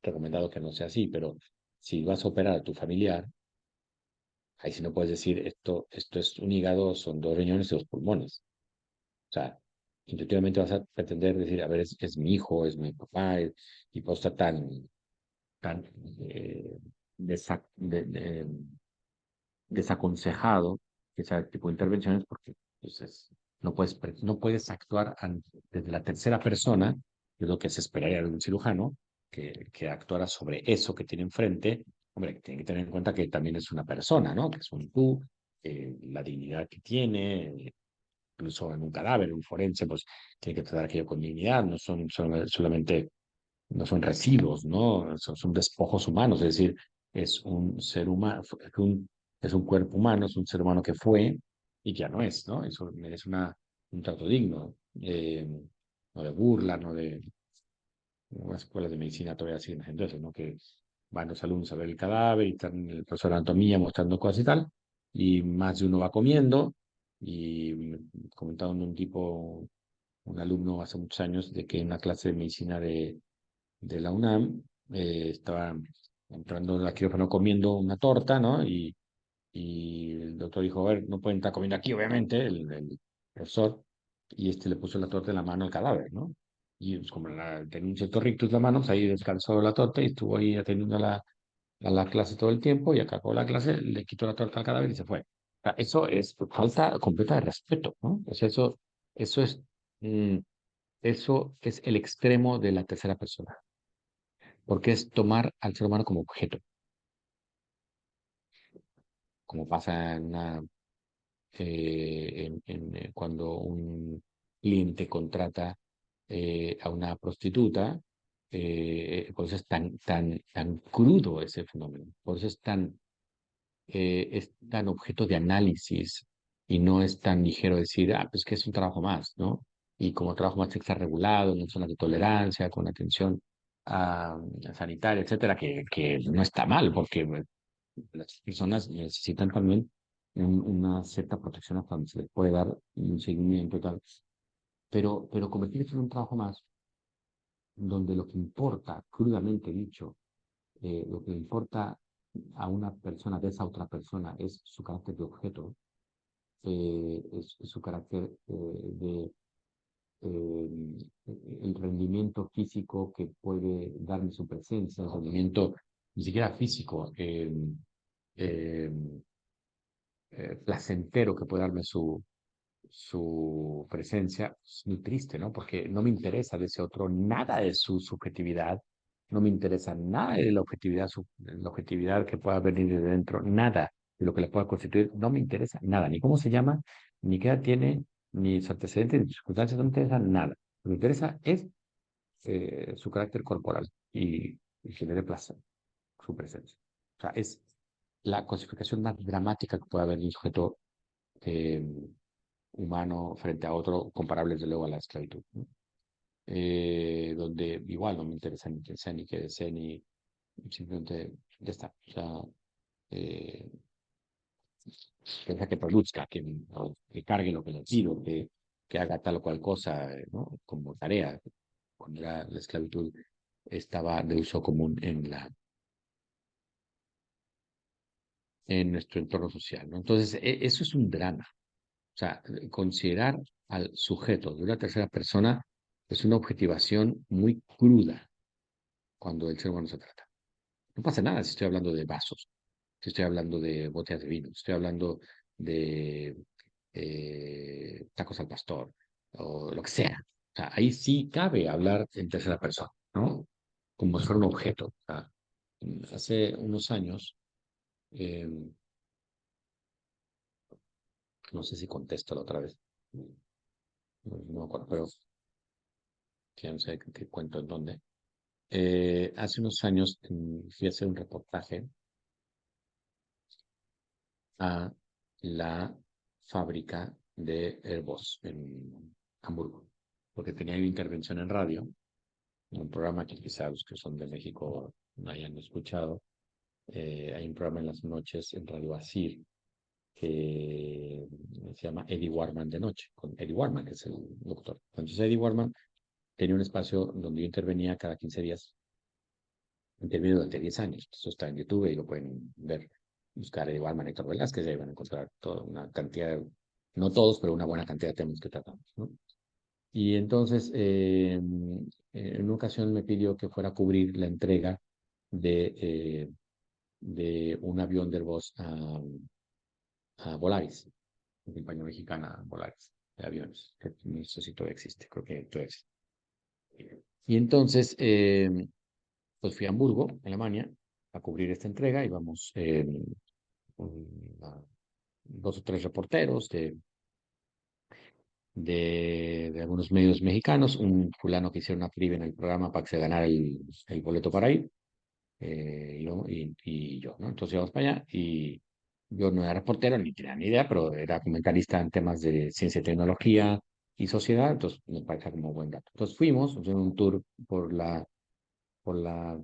recomendado que no sea así, pero si vas a operar a tu familiar, ahí sí no puedes decir esto es un hígado, son dos riñones y dos pulmones. O sea, intuitivamente vas a pretender decir, a ver, es mi hijo, es mi papá, y pues está tan eh, desa- de- de- desaconsejado ese tipo de intervenciones porque pues, no puedes actuar desde la tercera persona, que es lo que se esperaría de un cirujano, que actuara sobre eso que tiene enfrente. Hombre, tiene que tener en cuenta que también es una persona, ¿no? Que es un tú, la dignidad que tiene, incluso en un cadáver, un forense, pues tiene que tratar aquello con dignidad, no son solamente no son residuos, ¿no? Son despojos humanos, es decir, es un ser humano, es un cuerpo humano, es un ser humano que fue y que ya no es, ¿no? Eso merece un trato digno, no de burla, no de unas escuelas de medicina todavía siguen haciendo eso, ¿no? Que van los alumnos a ver el cadáver y están el profesor de anatomía mostrando cosas y tal, y más de uno va comiendo, y comentaba un alumno hace muchos años, de que en una clase de medicina de la UNAM, estaba entrando en la quirófano comiendo una torta, ¿no? Y el doctor dijo, a ver, no pueden estar comiendo aquí, obviamente, el profesor, y le puso la torta en la mano al cadáver, ¿no? Y pues, como tenía un cierto rictus en la mano, pues ahí descansó la torta y estuvo ahí atendiendo a la clase todo el tiempo, y acabó la clase, le quitó la torta al cadáver y se fue. O sea, eso es falta completa de respeto, ¿no? O sea, eso es, mm, eso es el extremo de la tercera persona, porque es tomar al ser humano como objeto, como pasa cuando un cliente contrata a una prostituta. Por eso es tan crudo ese fenómeno, por eso es tan objeto de análisis y no es tan ligero decir, pues que es un trabajo más, ¿no? Y como trabajo más está regulado, en zonas de tolerancia, con atención ah, sanitaria, etcétera, que no está mal, porque las personas necesitan también una cierta protección hasta donde se les puede dar un seguimiento y tal. Pero convertirse en un trabajo más, donde lo que importa, crudamente dicho, lo que importa a una persona de esa otra persona es su carácter de objeto, es su carácter eh, el rendimiento físico que puede darme su presencia, el rendimiento ni siquiera físico, eh, placentero que puede darme su presencia es muy triste, ¿no? Porque no me interesa de ese otro nada de su subjetividad, no me interesa nada de la objetividad que pueda venir de dentro, nada de lo que le pueda constituir, no me interesa nada, ni cómo se llama, ni qué edad tiene, ni su antecedente, ni sus circunstancias, no me interesa nada. Lo que me interesa es su carácter corporal y que le dé placer su presencia. O sea, es la cosificación más dramática que puede haber en un sujeto eh, humano frente a otro, comparable desde luego a la esclavitud, ¿no? Donde igual no me interesa ni quién sea, ni qué desee, ni simplemente ya está. O sea, eh, deja que produzca, que cargue lo que le pido, que haga tal o cual cosa, ¿no? Como tarea. Cuando era la esclavitud estaba de uso común en nuestro entorno social, ¿no? Entonces, eso es un drama. O sea, considerar al sujeto de una tercera persona es una objetivación muy cruda cuando del ser humano se trata. No pasa nada si estoy hablando de vasos, si estoy hablando de botellas de vino, si estoy hablando de tacos al pastor o lo que sea. O sea, ahí sí cabe hablar en tercera persona, ¿no? Como si fuera un objeto. O sea, hace unos años, eh, no sé si contesto la otra vez, no me acuerdo, pero ya no sé qué cuento en dónde. Hace unos años fui a hacer un reportaje a la fábrica de Airbus en Hamburgo, porque tenía una intervención en radio, un programa que quizá los que son de México no hayan escuchado. Hay un programa en las noches en Radio Asir que se llama Eddie Warman de noche, con Eddie Warman, que es el doctor. Entonces Eddie Warman tenía un espacio donde yo intervenía cada 15 días, intervino durante 10 años. Eso está en YouTube y lo pueden ver, buscar Eddie Warman, Héctor Velázquez, y ahí van a encontrar toda una cantidad, no todos, pero una buena cantidad de temas que tratamos, ¿no? Y entonces, en una ocasión me pidió que fuera a cubrir la entrega de un avión de Airbus a Volaris, una compañía mexicana, Volaris, de aviones, que no sé si todavía existe, creo que todavía existe. Y entonces, pues fui a Hamburgo, Alemania, a cubrir esta entrega. Íbamos a- dos o tres reporteros de algunos medios mexicanos, un fulano que hicieron una trivia en el programa para que se ganara el boleto para ir, y yo, ¿no? Entonces íbamos para allá y yo no era reportero ni tenía ni idea, pero era comentarista en temas de ciencia y tecnología y sociedad, entonces me parecía como buen dato. Entonces fuimos, hicimos un tour por la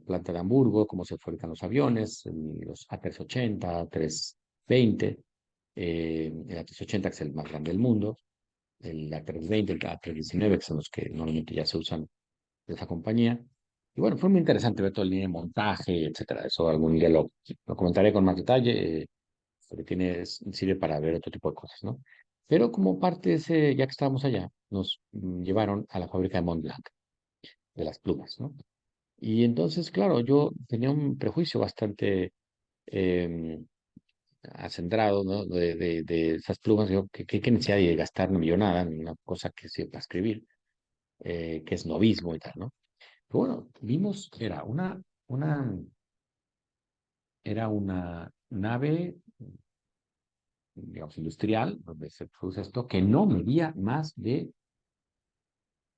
planta de Hamburgo, cómo se fabrican los aviones, los A380, A320, el A380 que es el más grande del mundo, el A320, el A319, que son los que normalmente ya se usan de esa compañía. Y bueno, fue muy interesante ver toda la línea de montaje, etcétera. Eso algún día lo comentaré con más detalle, porque sirve para ver otro tipo de cosas, ¿no? Pero como parte de ese, ya que estábamos allá, nos llevaron a la fábrica de Montblanc, de las plumas, ¿no? Y entonces, claro, yo tenía un prejuicio bastante eh, acendrado, ¿no? De esas plumas. Yo, ¿qué necesidad de gastar una millonada en una cosa que sirve para escribir, que es novismo y tal, ¿no? Pero bueno, vimos, era una nave, digamos, industrial, donde se produce esto, que no medía más de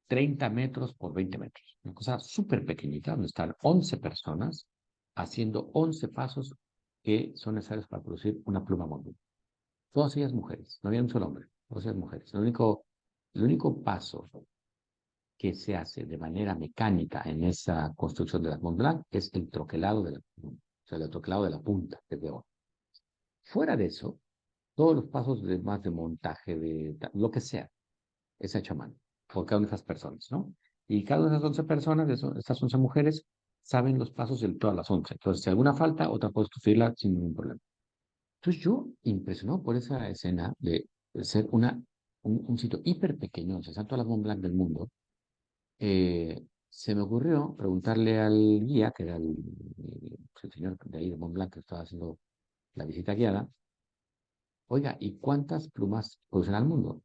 30 metros por 20 metros. Una cosa súper pequeñita, donde están 11 personas haciendo 11 pasos que son necesarios para producir una pluma móvil. Todas ellas mujeres, no había un solo hombre, todas ellas mujeres. El único paso que se hace de manera mecánica en esa construcción de la Mont Blanc es el troquelado o sea, el troquelado de la punta, que es de oro. Fuera de eso, todos los pasos de montaje, lo que sea, es hecho a mano por cada una de esas personas, ¿no? Y cada una de esas 11 personas, estas 11 mujeres, saben los pasos de todas las 11. Entonces, si alguna falta, otra puede sustituirla sin ningún problema. Entonces, yo, impresionado por esa escena de ser un sitio hiper pequeño, o sea, todas las Mont Blanc del mundo, se me ocurrió preguntarle al guía, que era el señor de ahí de Mont Blanc que estaba haciendo la visita guiada, oiga, ¿y cuántas plumas producen al mundo?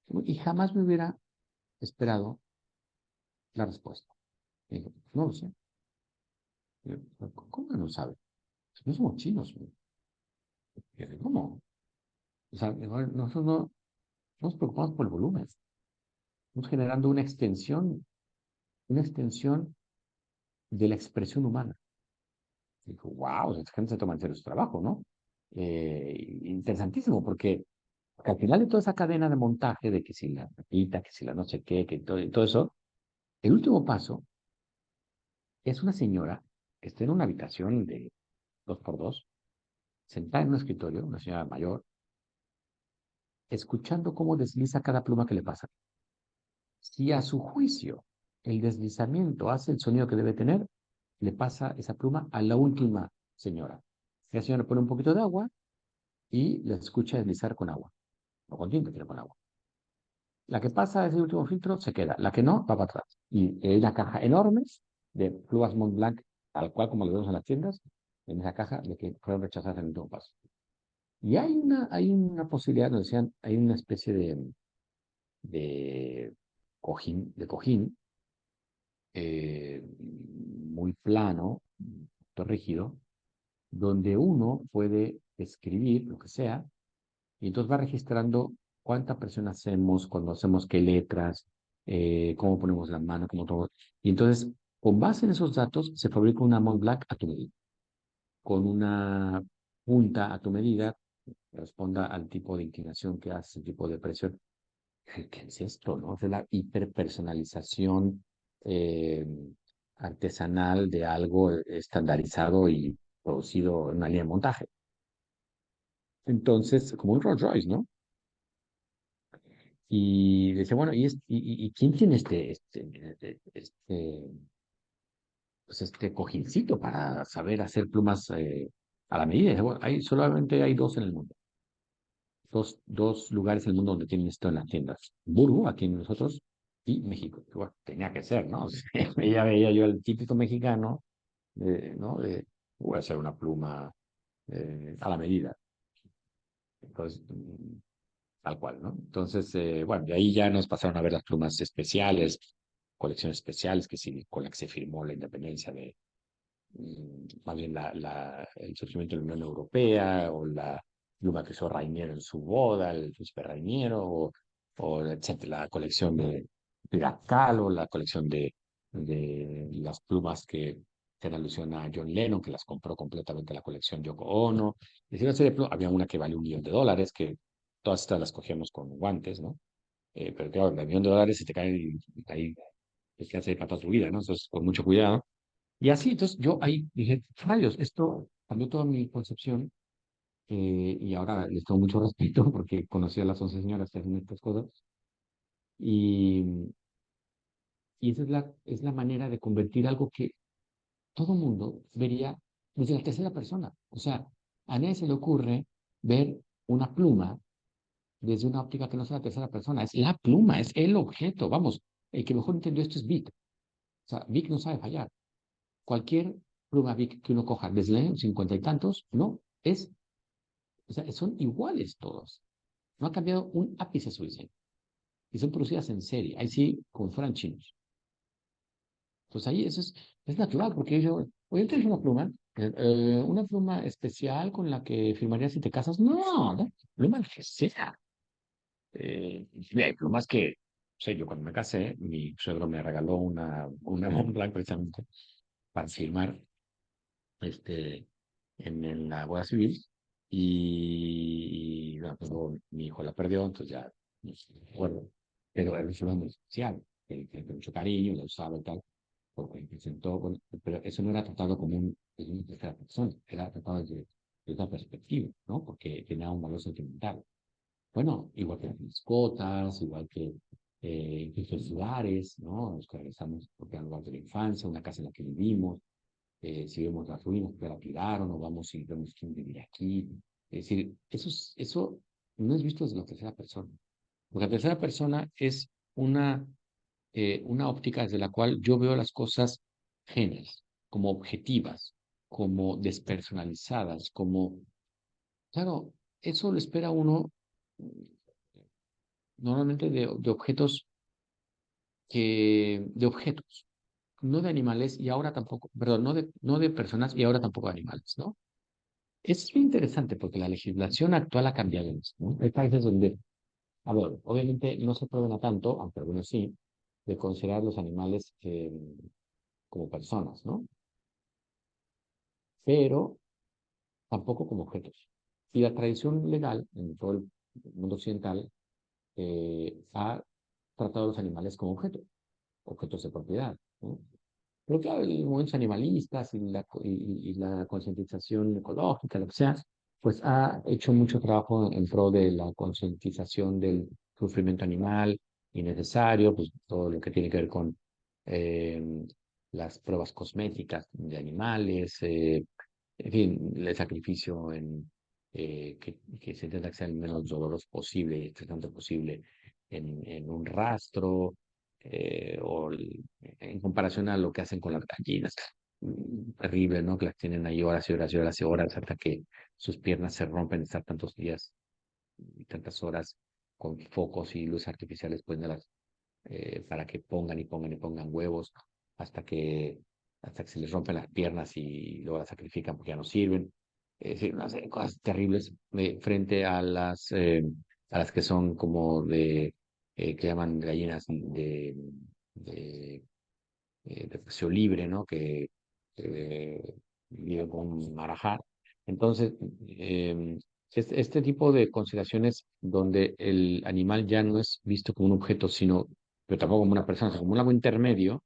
Y jamás me hubiera esperado la respuesta. Y digo, no lo sé. Y yo, ¿cómo que no sabe? No somos chinos. Y yo, ¿cómo? O sea, nosotros no nos preocupamos por el volumen. Estamos generando una extensión de la expresión humana. Y digo, wow, esta gente se toma en serio su trabajo, ¿no? Interesantísimo, porque al final de toda esa cadena de montaje, de que si la repita, que si la no sé qué, que todo eso, el último paso es una señora que está en una habitación de 2x2, sentada en un escritorio, una señora mayor, escuchando cómo desliza cada pluma que le pasa. Si a su juicio el deslizamiento hace el sonido que debe tener, le pasa esa pluma a la última señora. La señora pone un poquito de agua y la escucha deslizar con agua, o con tinta, pero con agua. La que pasa ese último filtro se queda, la que no va para atrás. Y hay una caja enorme de plumas Montblanc, tal cual como lo vemos en las tiendas, en esa caja de que fueron rechazadas en el último paso. Y hay una posibilidad, nos decían, hay una especie de cojín muy plano, muy rígido, donde uno puede escribir lo que sea, y entonces va registrando cuánta presión hacemos, cuando hacemos qué letras, cómo ponemos la mano, cómo todo. Y entonces, con base en esos datos, se fabrica una Mont Blanc a tu medida, con una punta a tu medida, que responda al tipo de inclinación que hace, el tipo de presión. ¿Qué es esto, no? Es la hiperpersonalización eh, artesanal de algo estandarizado y producido en una línea de montaje. Entonces, como un Rolls Royce, ¿no? Y decía, bueno, ¿y quién tiene pues este cojincito para saber hacer plumas a la medida? Y dice, bueno, solamente hay dos en el mundo. Dos lugares en el mundo donde tienen esto en las tiendas. Burgo, aquí en nosotros, y México. Que, bueno, tenía que ser, ¿no? O sea, ya veía yo el típico mexicano, ¿no? Voy a hacer una pluma a la medida. Entonces, tal cual, ¿no? Entonces, bueno, de ahí ya nos pasaron a ver las plumas especiales, colecciones especiales, que sí, con la que se firmó la independencia más bien el surgimiento de la Unión Europea, o la pluma que usó Rainiero en su boda, el príncipe Rainiero, o etcétera, la colección de Pirakalo, la colección de las plumas que hacen alusión a John Lennon, que las compró completamente la colección Yoko Ono. Es decir, una serie de había una que vale $1 millón, que todas estas las cogíamos con guantes, ¿no? Pero claro, el $1 millón se te cae ahí, es que hace para toda tu vida, ¿no? Entonces, con mucho cuidado. Y así, entonces yo ahí dije, rayos, esto cambió toda mi concepción, y ahora les tengo mucho respeto porque conocí a las 11 señoras que hacen estas cosas, y, y esa es la manera de convertir algo que todo mundo vería desde la tercera persona. O sea, a nadie se le ocurre ver una pluma desde una óptica que no sea la tercera persona, es la pluma, es el objeto. Vamos, el que mejor entendió esto es Vic. O sea, Vic no sabe fallar. Cualquier pluma Vic que uno coja desde los 50 y tantos, no, o sea, son iguales todos. No ha cambiado un ápice su diseño. Y son producidas en serie. Ahí sí, como fueran chinos. Pues ahí eso es natural, porque yo, oye, ¿tienes una pluma especial con la que firmarías si te casas? No, no, pluma que sea. Y hay plumas que, o sea, yo cuando me casé, mi suegro me regaló una Montblanc precisamente para firmar en la boda civil, bueno, pues luego mi hijo la perdió, entonces ya no sé, me acuerdo, pero era un celular muy especial, que con mucho cariño, lo usaba y tal, porque presentó, pero eso no era tratado como desde una tercera persona, era tratado desde otra perspectiva, ¿no? Porque tenía un valor sentimental. Bueno, igual que las mascotas, igual que incluso los lugares, ¿no? Los que regresamos porque era un lugar de la infancia, una casa en la que vivimos, si vemos las ruinas que la tiraron, o vamos y vemos quién vivía aquí. Es decir, eso no es visto desde la tercera persona. Porque la tercera persona es una óptica desde la cual yo veo las cosas ajenas, como objetivas, como despersonalizadas, como, claro, eso lo espera uno normalmente de objetos de objetos, no de animales y ahora tampoco, perdón, no de personas y ahora tampoco de animales, ¿no? Es muy interesante porque la legislación actual ha cambiado en eso, ¿no? Hay países donde, a ver, obviamente no se prueben a tanto, aunque algunos sí, de considerar los animales como personas, ¿no? Pero tampoco como objetos. Y la tradición legal en todo el mundo occidental ha tratado a los animales como objetos, objetos de propiedad, ¿no? Pero claro, los movimientos animalistas y la concientización ecológica, lo que sea, pues ha hecho mucho trabajo en pro de la concientización del sufrimiento animal innecesario, pues todo lo que tiene que ver con eh, las pruebas cosméticas de animales, en fin, el sacrificio que se intenta que sea el menos doloroso posible y estresante posible en un rastro, en comparación a lo que hacen con las gallinas. Terrible, ¿no? Que las tienen ahí horas y horas y horas y horas hasta que sus piernas se rompen de estar tantos días y tantas horas con focos y luces artificiales, pues, para que pongan y pongan y pongan huevos hasta que, hasta que se les rompen las piernas y luego las sacrifican porque ya no sirven. Es decir, una serie de cosas terribles frente a las que son como que llaman gallinas de, de paseo libre, ¿no? Que viven con un marajá. Entonces, este tipo de consideraciones donde el animal ya no es visto como un objeto, sino, pero tampoco como una persona, sino como un algo intermedio,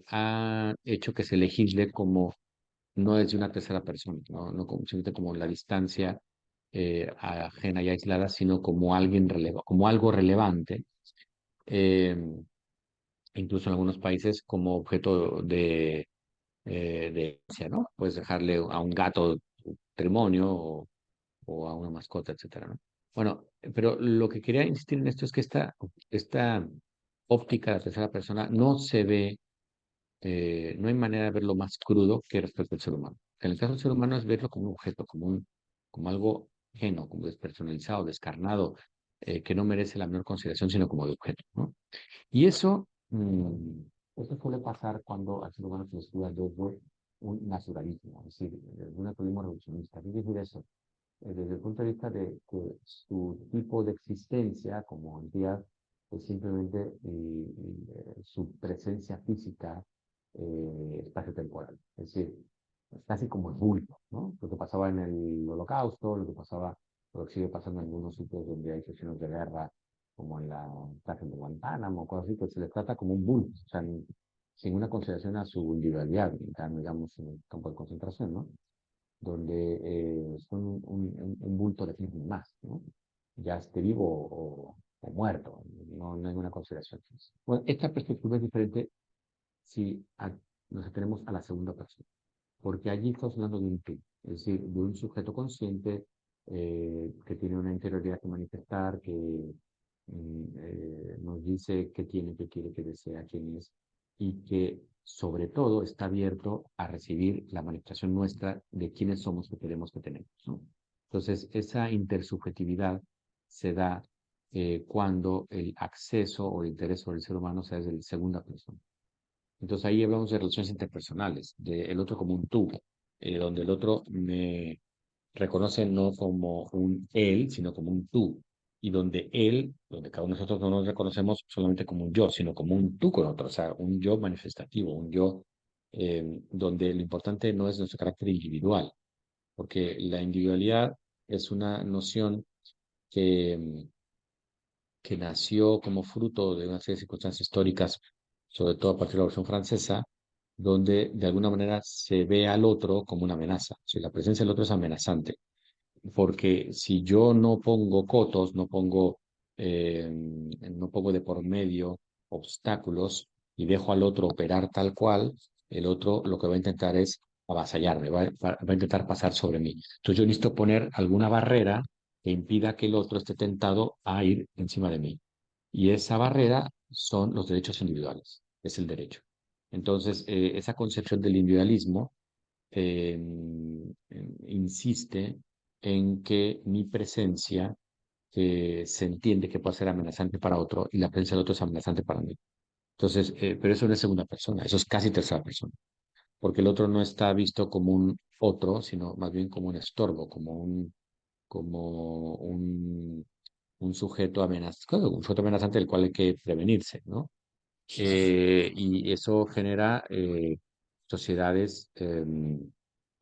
ha hecho que se legisle como no desde una tercera persona, no como, simplemente como la distancia ajena y aislada, sino como como algo relevante. eh, Incluso en algunos países como objeto de herencia, ¿no? Puedes dejarle a un gato tu patrimonio o a una mascota, etcétera, ¿no? Bueno, pero lo que quería insistir en esto es que esta óptica de la tercera persona no se ve, no hay manera de verlo más crudo que respecto al ser humano. En el caso del ser humano es verlo como un objeto, como algo ajeno, como despersonalizado, descarnado, que no merece la menor consideración, sino como de objeto, ¿no? Y eso suele pasar cuando al ser humano se le estudia desde un naturalismo, es decir, desde un naturalismo reduccionista. ¿Qué quiere decir eso? Desde el punto de vista de que su tipo de existencia como entidad es simplemente su presencia física espacio-temporal. Es decir, casi como el bulto, ¿no? Lo que pasaba en el Holocausto, lo que sigue pasando en algunos sitios donde hay sesiones de guerra, como en la cárcel de Guantánamo, cosas así, pues se les trata como un bulto, o sea, sin una consideración a su individualidad, digamos, en el campo de concentración, ¿no? Donde son un bulto de gente más, ¿no? Ya esté vivo o muerto, no hay una consideración. Bueno, esta perspectiva es diferente si nos atenemos a la segunda persona, porque allí estamos hablando de un tú, es decir, de un sujeto consciente que tiene una interioridad que manifestar, que nos dice qué tiene, qué quiere, qué desea, quién es, y que sobre todo está abierto a recibir la manifestación nuestra de quiénes somos, que queremos, que tenemos, ¿no? Entonces, esa intersubjetividad se da cuando el acceso o el interés sobre el ser humano se da desde la segunda persona. Entonces ahí hablamos de relaciones interpersonales, del otro como un tú, donde el otro me reconoce no como un él, sino como un tú, y donde cada uno de nosotros no nos reconocemos solamente como un yo, sino como un tú con otro, o sea, un yo manifestativo, un yo donde lo importante no es nuestro carácter individual, porque la individualidad es una noción que, que nació como fruto de una serie de circunstancias históricas, sobre todo a partir de la Revolución Francesa, donde de alguna manera se ve al otro como una amenaza. Si la presencia del otro es amenazante, porque si yo no pongo cotos, no pongo de por medio obstáculos y dejo al otro operar tal cual, el otro lo que va a intentar es avasallarme, va a intentar pasar sobre mí. Entonces yo necesito poner alguna barrera que impida que el otro esté tentado a ir encima de mí. Y esa barrera son los derechos individuales, es el derecho. Entonces, esa concepción del individualismo insiste en que mi presencia que se entiende que puede ser amenazante para otro y la presencia del otro es amenazante para mí. Entonces, pero eso no es segunda persona, eso es casi tercera persona, porque el otro no está visto como un otro, sino más bien como un estorbo, como un sujeto un sujeto amenazante del cual hay que prevenirse, ¿no? Y eso genera sociedades,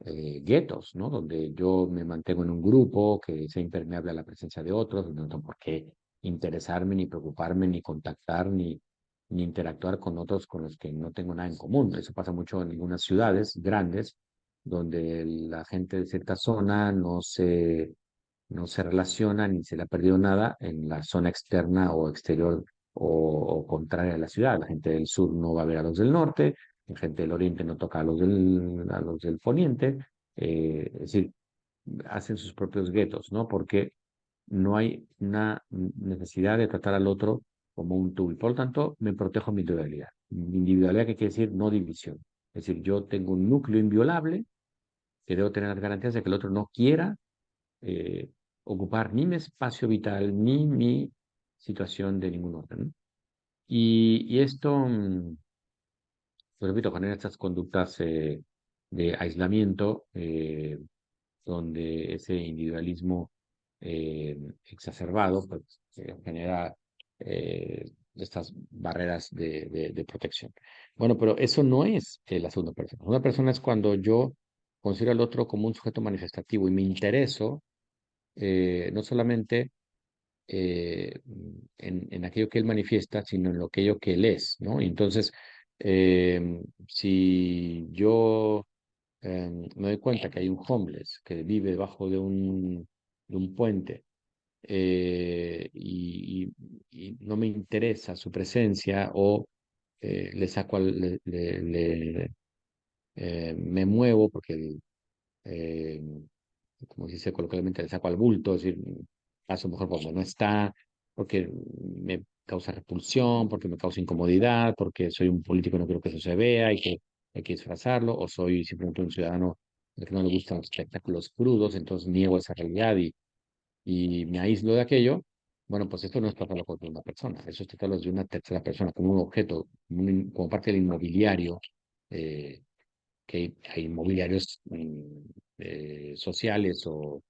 guetos, ¿no? Donde yo me mantengo en un grupo que sea impermeable a la presencia de otros, donde no tengo por qué interesarme, ni preocuparme, ni contactar, ni interactuar con otros con los que no tengo nada en común. Eso pasa mucho en algunas ciudades grandes, donde la gente de cierta zona no se relaciona ni se le ha perdido nada en la zona externa o exterior o contraria a la ciudad. La gente del sur no va a ver a los del norte, la gente del oriente no toca a los del poniente. Es decir, hacen sus propios guetos, ¿no? Porque no hay una necesidad de tratar al otro como un tú. Y por lo tanto, me protejo mi individualidad. Mi individualidad, ¿qué quiere decir? No división. Es decir, yo tengo un núcleo inviolable que debo tener las garantías de que el otro no quiera eh, ocupar ni mi espacio vital, ni mi situación de ningún orden, ¿no? Y esto, pues repito, genera estas conductas de aislamiento, donde ese individualismo exacerbado pues, genera estas barreras de protección. Bueno, pero eso no es la segunda persona. Una persona es cuando yo considero al otro como un sujeto manifestativo y me intereso no solamente en aquello que él manifiesta, sino en lo aquello que él es, ¿no? Y entonces, si yo me doy cuenta que hay un homeless que vive debajo de un puente y no me interesa su presencia o le saco me muevo porque eh, como se dice coloquialmente, le saco al bulto, es decir, paso mejor cuando no está, porque me causa repulsión, porque me causa incomodidad, porque soy un político y no quiero que eso se vea y que hay que disfrazarlo, o soy simplemente un ciudadano al que no le gustan los espectáculos crudos, entonces niego esa realidad y me aíslo de aquello. Bueno, pues esto no es tratarlo como una persona, eso es tratarlo de una tercera persona, como un objeto, como parte del inmobiliario eh, que hay inmobiliarios sociales o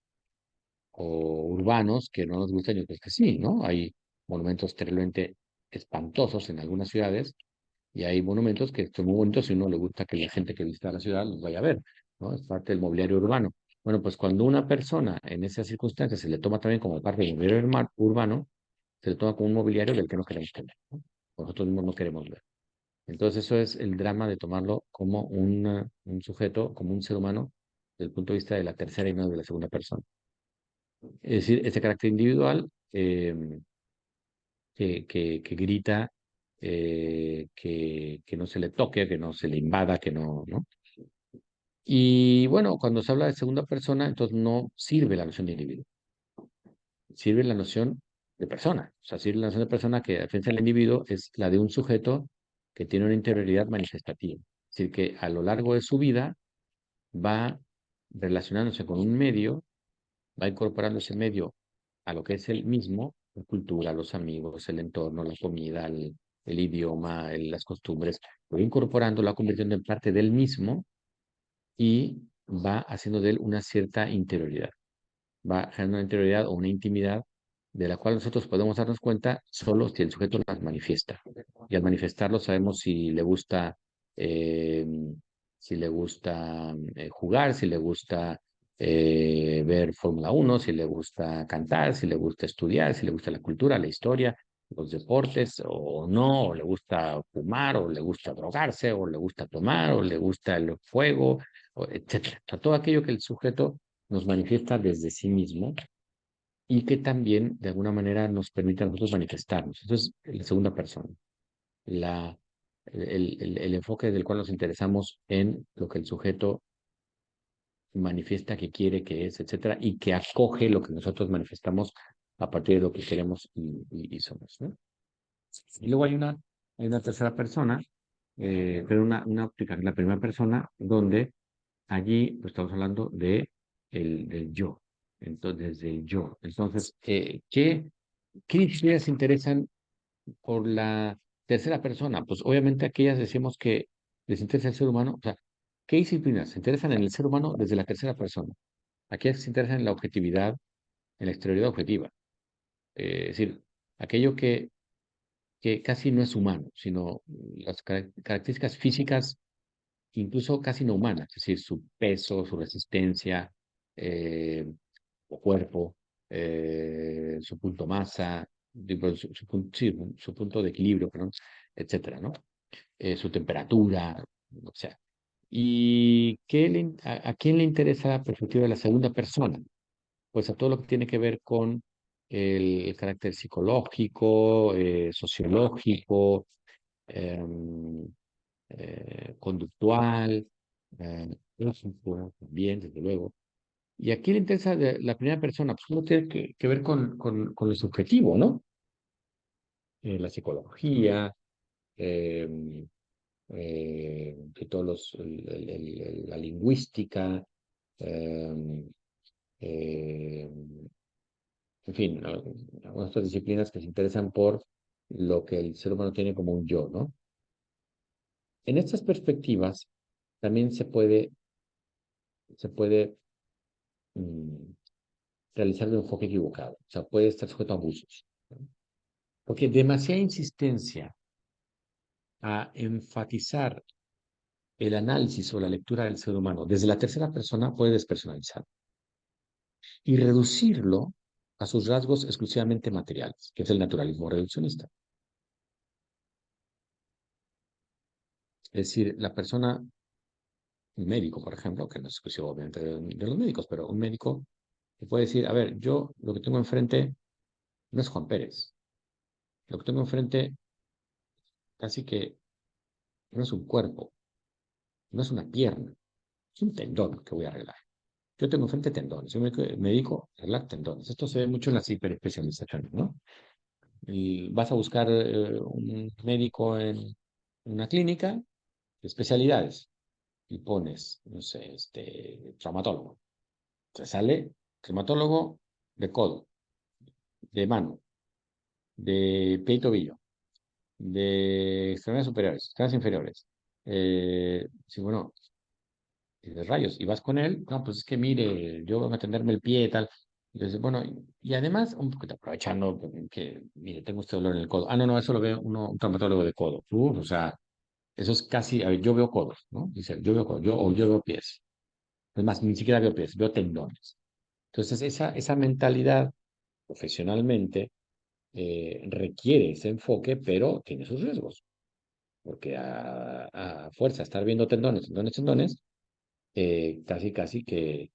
urbanos que no nos gustan y otros que sí, ¿no? Hay monumentos terriblemente espantosos en algunas ciudades y hay monumentos que son muy bonitos y a uno le gusta que la gente que visita la ciudad los vaya a ver, ¿no? Es parte del mobiliario urbano. Bueno, pues cuando una persona en esas circunstancias se le toma también como parte del mobiliario urbano, se le toma como un mobiliario del que no queremos tener, ¿no? Nosotros mismos no queremos ver. Entonces eso es el drama de tomarlo como un sujeto, como un ser humano, desde el punto de vista de la tercera y no de la segunda persona. Es decir, ese carácter individual que grita, que no se le toque, que no se le invada, que no, ¿no? Y bueno, cuando se habla de segunda persona, entonces no sirve la noción de individuo, sirve la noción de persona. O sea, sirve la noción de persona que a diferencia del individuo es la de un sujeto que tiene una interioridad manifestativa. Es decir, que a lo largo de su vida va relacionándose con un medio, va incorporando ese medio a lo que es el mismo, la cultura, los amigos, el entorno, la comida, el idioma, las costumbres, lo va incorporando, lo va convirtiendo en parte del mismo y va haciendo de él una cierta interioridad. Va generando una interioridad o una intimidad de la cual nosotros podemos darnos cuenta solo si el sujeto las manifiesta. Y al manifestarlo sabemos eh, si le gusta jugar, si le gusta ver Fórmula 1, si le gusta cantar, si le gusta estudiar, si le gusta la cultura, la historia, los deportes, o no, o le gusta fumar, o le gusta drogarse, o le gusta tomar, o le gusta el fuego, etcétera. O sea, todo aquello que el sujeto nos manifiesta desde sí mismo y que también de alguna manera nos permite a nosotros manifestarnos. Eso es la segunda persona, la, el enfoque del cual nos interesamos en lo que el sujeto manifiesta que quiere, que es, etcétera, y que acoge lo que nosotros manifestamos a partir de lo que queremos y somos, ¿no? Y luego hay una tercera persona, pero una óptica, la primera persona, donde allí pues, estamos hablando del yo. entonces del yo. Entonces, ¿qué disciplinas interesan por la tercera persona? Pues obviamente aquellas decimos que les interesa el ser humano. O sea, ¿qué disciplinas se interesan en el ser humano desde la tercera persona? Aquellas que se interesan en la objetividad, en la exterioridad objetiva. Es decir, aquello que casi no es humano, sino las características físicas, incluso casi no humanas, es decir, su peso, su resistencia, eh, o cuerpo, su punto masa, sí, su punto de equilibrio, perdón, etcétera, ¿no? Su temperatura, o sea. ¿Y a quién le interesa la perspectiva de la segunda persona? Pues a todo lo que tiene que ver con el carácter psicológico, sociológico, em, conductual, ético, también, desde luego. Y aquí le interesa la primera persona, pues uno tiene que ver con el subjetivo, ¿no? La psicología, eh, que todos la lingüística, eh, eh, en fin, ¿no? Algunas otras disciplinas que se interesan por lo que el ser humano tiene como un yo, ¿no? En estas perspectivas también se puede mm, realizar de un enfoque equivocado, o sea, puede estar sujeto a abusos, ¿no? Porque demasiada insistencia a enfatizar el análisis o la lectura del ser humano desde la tercera persona puede despersonalizar y reducirlo a sus rasgos exclusivamente materiales, que es el naturalismo reduccionista. Es decir, la persona, un médico, por ejemplo, que no es exclusivo obviamente de los médicos, pero un médico que puede decir, a ver, yo lo que tengo enfrente no es Juan Pérez, lo que tengo enfrente casi que no es un cuerpo, no es una pierna, es un tendón que voy a arreglar. Yo tengo enfrente tendones, yo me dedico a arreglar tendones. Esto se ve mucho en las hiperespecializaciones, ¿no? Y vas a buscar un médico en una clínica de especialidades y pones, no sé, traumatólogo. Te sale traumatólogo de codo, de mano, de pie y tobillo, de extremidades superiores, extremidades inferiores. Sí, bueno, y de rayos, y vas con él, no, pues es que mire, yo voy a tenderme el pie y tal. Y dices, bueno, y además, un poquito aprovechando que, mire, tengo este dolor en el codo. Ah, no, no, eso lo ve un traumatólogo de codo. O sea, eso es casi, a ver, yo veo codos, ¿no? Dice, yo veo codos, o yo veo pies. Es más, ni siquiera veo pies, veo tendones. Entonces, esa mentalidad profesionalmente requiere ese enfoque, pero tiene sus riesgos, porque a fuerza de estar viendo tendones, tendones, tendones, casi que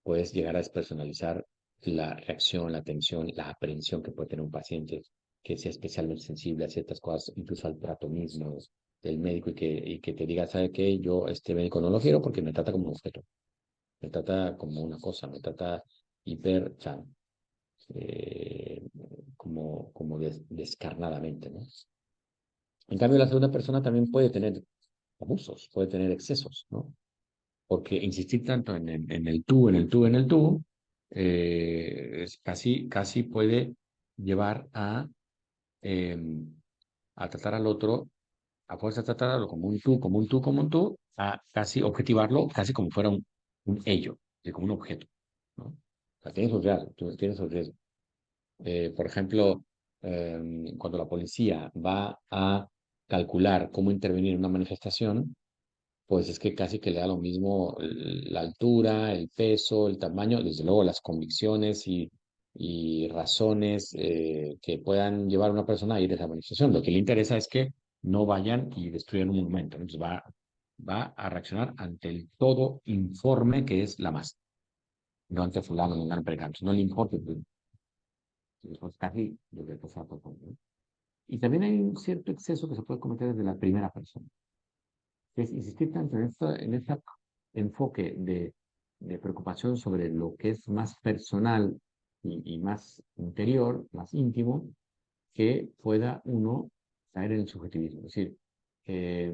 puedes llegar a despersonalizar la reacción, la atención, la aprehensión que puede tener un paciente que sea especialmente sensible a ciertas cosas, incluso al trato mismo del médico y que te diga, ¿sabe qué? Yo este médico no lo quiero porque me trata como un objeto, me trata como una cosa, me trata hiper, o sea, eh, como descarnadamente, ¿no? En cambio, la segunda persona también puede tener abusos, puede tener excesos, ¿no? Porque insistir tanto en el tú, en el tú, en el tú, casi puede llevar eh, a tratar al otro, a fuerza de tratarlo como un tú, como un tú, como un tú, a casi objetivarlo, casi como fuera un ello, como un objeto, ¿no? O sea, tiene sus riesgos. Por ejemplo, cuando la policía va a calcular cómo intervenir en una manifestación, pues es que casi que le da lo mismo la altura, el peso, el tamaño, desde luego las convicciones y razones que puedan llevar a una persona a ir a esa manifestación. Lo que le interesa es que no vayan y destruyan un monumento, ¿no? Entonces va a reaccionar ante el todo informe que es la masa, no ante fulano, no ante perengano. No le importa, pues casi lo que pasa por favor, ¿no? Y también hay un cierto exceso que se puede cometer desde la primera persona, que es insistir tanto en este enfoque de preocupación sobre lo que es más personal y más interior, más íntimo, que pueda uno caer en el subjetivismo. Es decir, eh,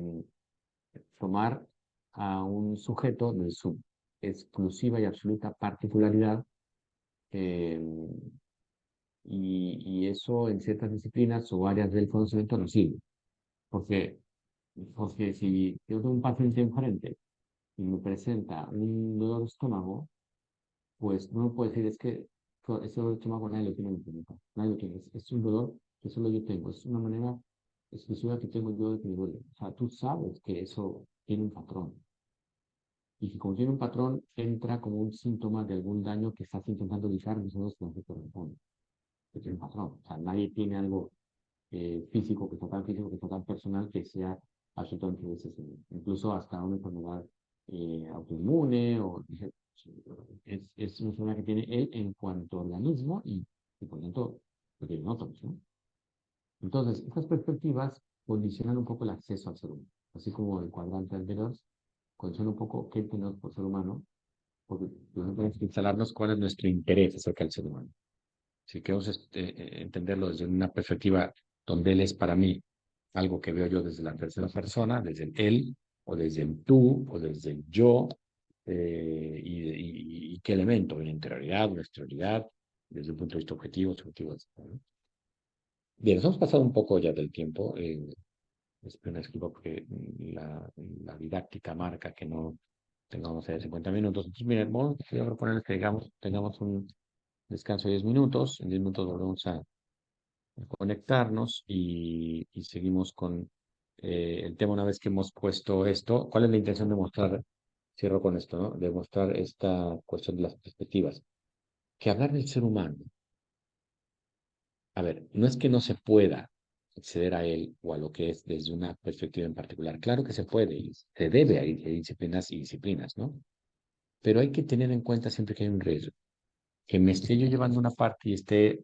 tomar a un sujeto de su exclusiva y absoluta particularidad eh, y eso en ciertas disciplinas o áreas del conocimiento no sirve. Porque, porque si yo tengo un paciente enfrente y me presenta un dolor de estómago, pues no me puede decir, es que ese dolor de estómago nadie lo tiene en mi clínica, nadie lo tiene, es un dolor que solo yo tengo, es una manera exclusiva que tengo yo de que me duele. O sea, tú sabes que eso tiene un patrón. Y que como tiene un patrón, entra como un síntoma de algún daño que estás intentando evitar, nosotros no se corresponde, que tiene un patrón. O sea, nadie tiene algo físico, que está tan personal, que sea absolutamente necesario. Incluso hasta una enfermedad autoinmune es una enfermedad que tiene él en cuanto a organismo y por lo tanto lo tienen otros, ¿no? Entonces, estas perspectivas condicionan un poco el acceso al ser humano, así como el cuadrante anterior condiciona un poco qué tenemos por ser humano, porque tenemos que instalarnos cuál es nuestro interés acerca del ser humano. Si queremos entenderlo desde una perspectiva donde él es para mí algo que veo yo desde la tercera persona, desde el él, o desde el tú, o desde el yo, y qué elemento, una interioridad, una exterioridad, desde un punto de vista objetivo, subjetivo, etc., ¿no? Bien, nos hemos pasado un poco ya del tiempo. Les pido una disculpa porque la didáctica marca que no tengamos 50 minutos. Entonces, miren, voy a proponer que digamos, tengamos un descanso de 10 minutos. En 10 minutos volvemos a conectarnos y seguimos con el tema una vez que hemos puesto esto. ¿Cuál es la intención de mostrar? Cierro con esto, ¿no? De mostrar esta cuestión de las perspectivas. Que hablar del ser humano, a ver, no es que no se pueda acceder a él o a lo que es desde una perspectiva en particular. Claro que se puede y se debe, hay disciplinas y disciplinas, ¿no? Pero hay que tener en cuenta siempre que hay un riesgo. Que me esté yo llevando una parte y esté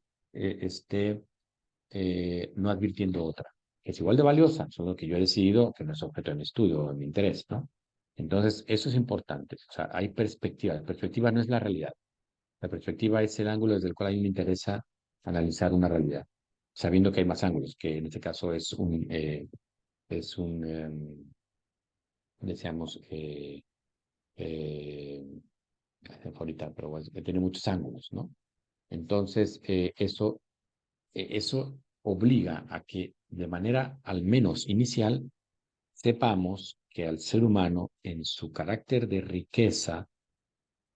no advirtiendo otra, que es igual de valiosa, solo que yo he decidido que no es objeto de mi estudio o de mi interés, ¿no? Entonces, eso es importante. O sea, hay perspectiva. La perspectiva no es la realidad. La perspectiva es el ángulo desde el cual a mí me interesa analizar una realidad, sabiendo que hay más ángulos, que en este caso es un deseamos, eh, ahorita, pero bueno, que tiene muchos ángulos, ¿no? Entonces, eso obliga a que de manera al menos inicial sepamos que al ser humano en su carácter de riqueza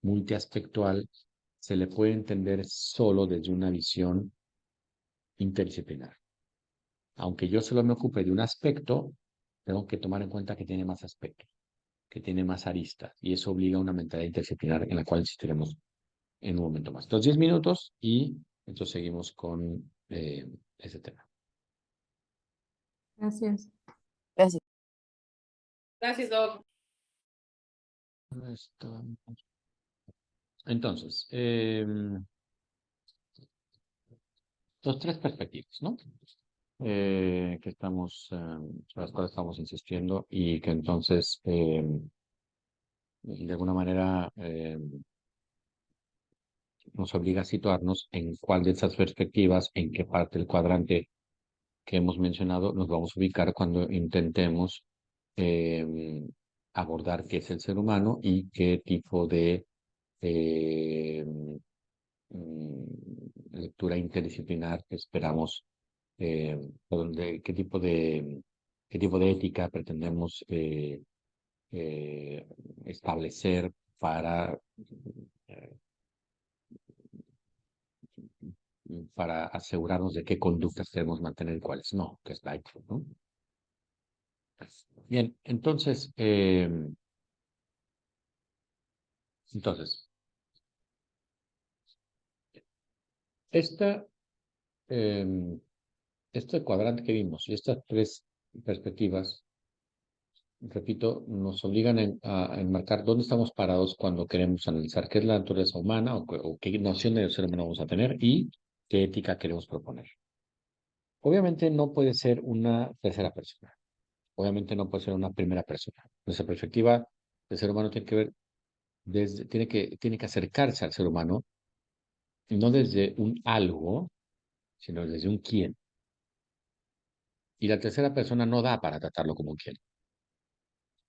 multiaspectual se le puede entender solo desde una visión interdisciplinar. Aunque yo solo me ocupe de un aspecto, tengo que tomar en cuenta que tiene más aspectos, que tiene más aristas, y eso obliga a una mentalidad interdisciplinar en la cual insistiremos en un momento más. Entonces, 10 minutos y entonces seguimos con ese tema. Gracias. Gracias. Gracias, Doc. Entonces, los tres perspectivas, ¿no? Que estamos, sobre las cuales estamos insistiendo y que entonces, de alguna manera, nos obliga a situarnos en cuál de esas perspectivas, en qué parte del cuadrante que hemos mencionado, nos vamos a ubicar cuando intentemos eh, abordar qué es el ser humano y qué tipo de eh, lectura interdisciplinar esperamos, qué qué tipo de ética pretendemos eh, establecer eh, para asegurarnos de qué conductas debemos mantener y cuáles no, que es la ética, ¿no? Bien, entonces, esta, em, este cuadrante que vimos y estas tres perspectivas, repito, nos obligan a enmarcar dónde estamos parados cuando queremos analizar qué es la naturaleza humana o qué noción de ser humano vamos a tener y qué ética queremos proponer. Obviamente no puede ser una tercera persona. Obviamente no puede ser una primera persona. Nuestra perspectiva del ser humano tiene que ver tiene que acercarse al ser humano, no desde un algo, sino desde un quién. Y la tercera persona no da para tratarlo como un quién,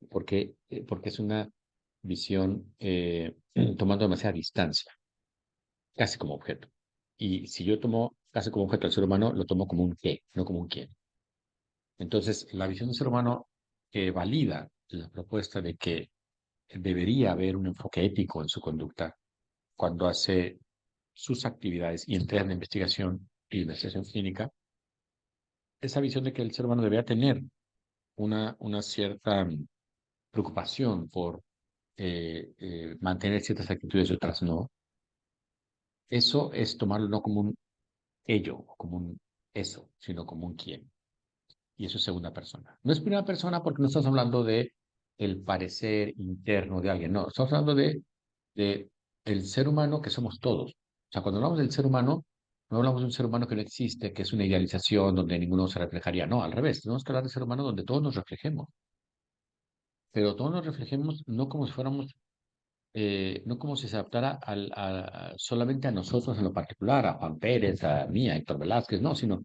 porque es una visión tomando demasiada distancia. casi como objeto. Y si yo tomo casi como objeto al ser humano, lo tomo como un qué, no como un quién. Entonces, la visión del ser humano valida la propuesta de que debería haber un enfoque ético en su conducta cuando hace sus actividades y entrega de investigación y investigación clínica, esa visión de que el ser humano debería tener una cierta preocupación por mantener ciertas actitudes y otras no, eso es tomarlo no como un ello, o como un eso, sino como un quién. Y eso es segunda persona. No es primera persona porque no estamos hablando de el parecer interno de alguien, no, estamos hablando de el ser humano que somos todos. O sea, cuando hablamos del ser humano, no hablamos de un ser humano que no existe, que es una idealización donde ninguno se reflejaría. No, al revés, tenemos que hablar de ser humano donde todos nos reflejemos, pero todos nos reflejemos no como si fuéramos, no como si se adaptara solamente a nosotros en lo particular, a Juan Pérez, a mí, a Héctor Velázquez, no, sino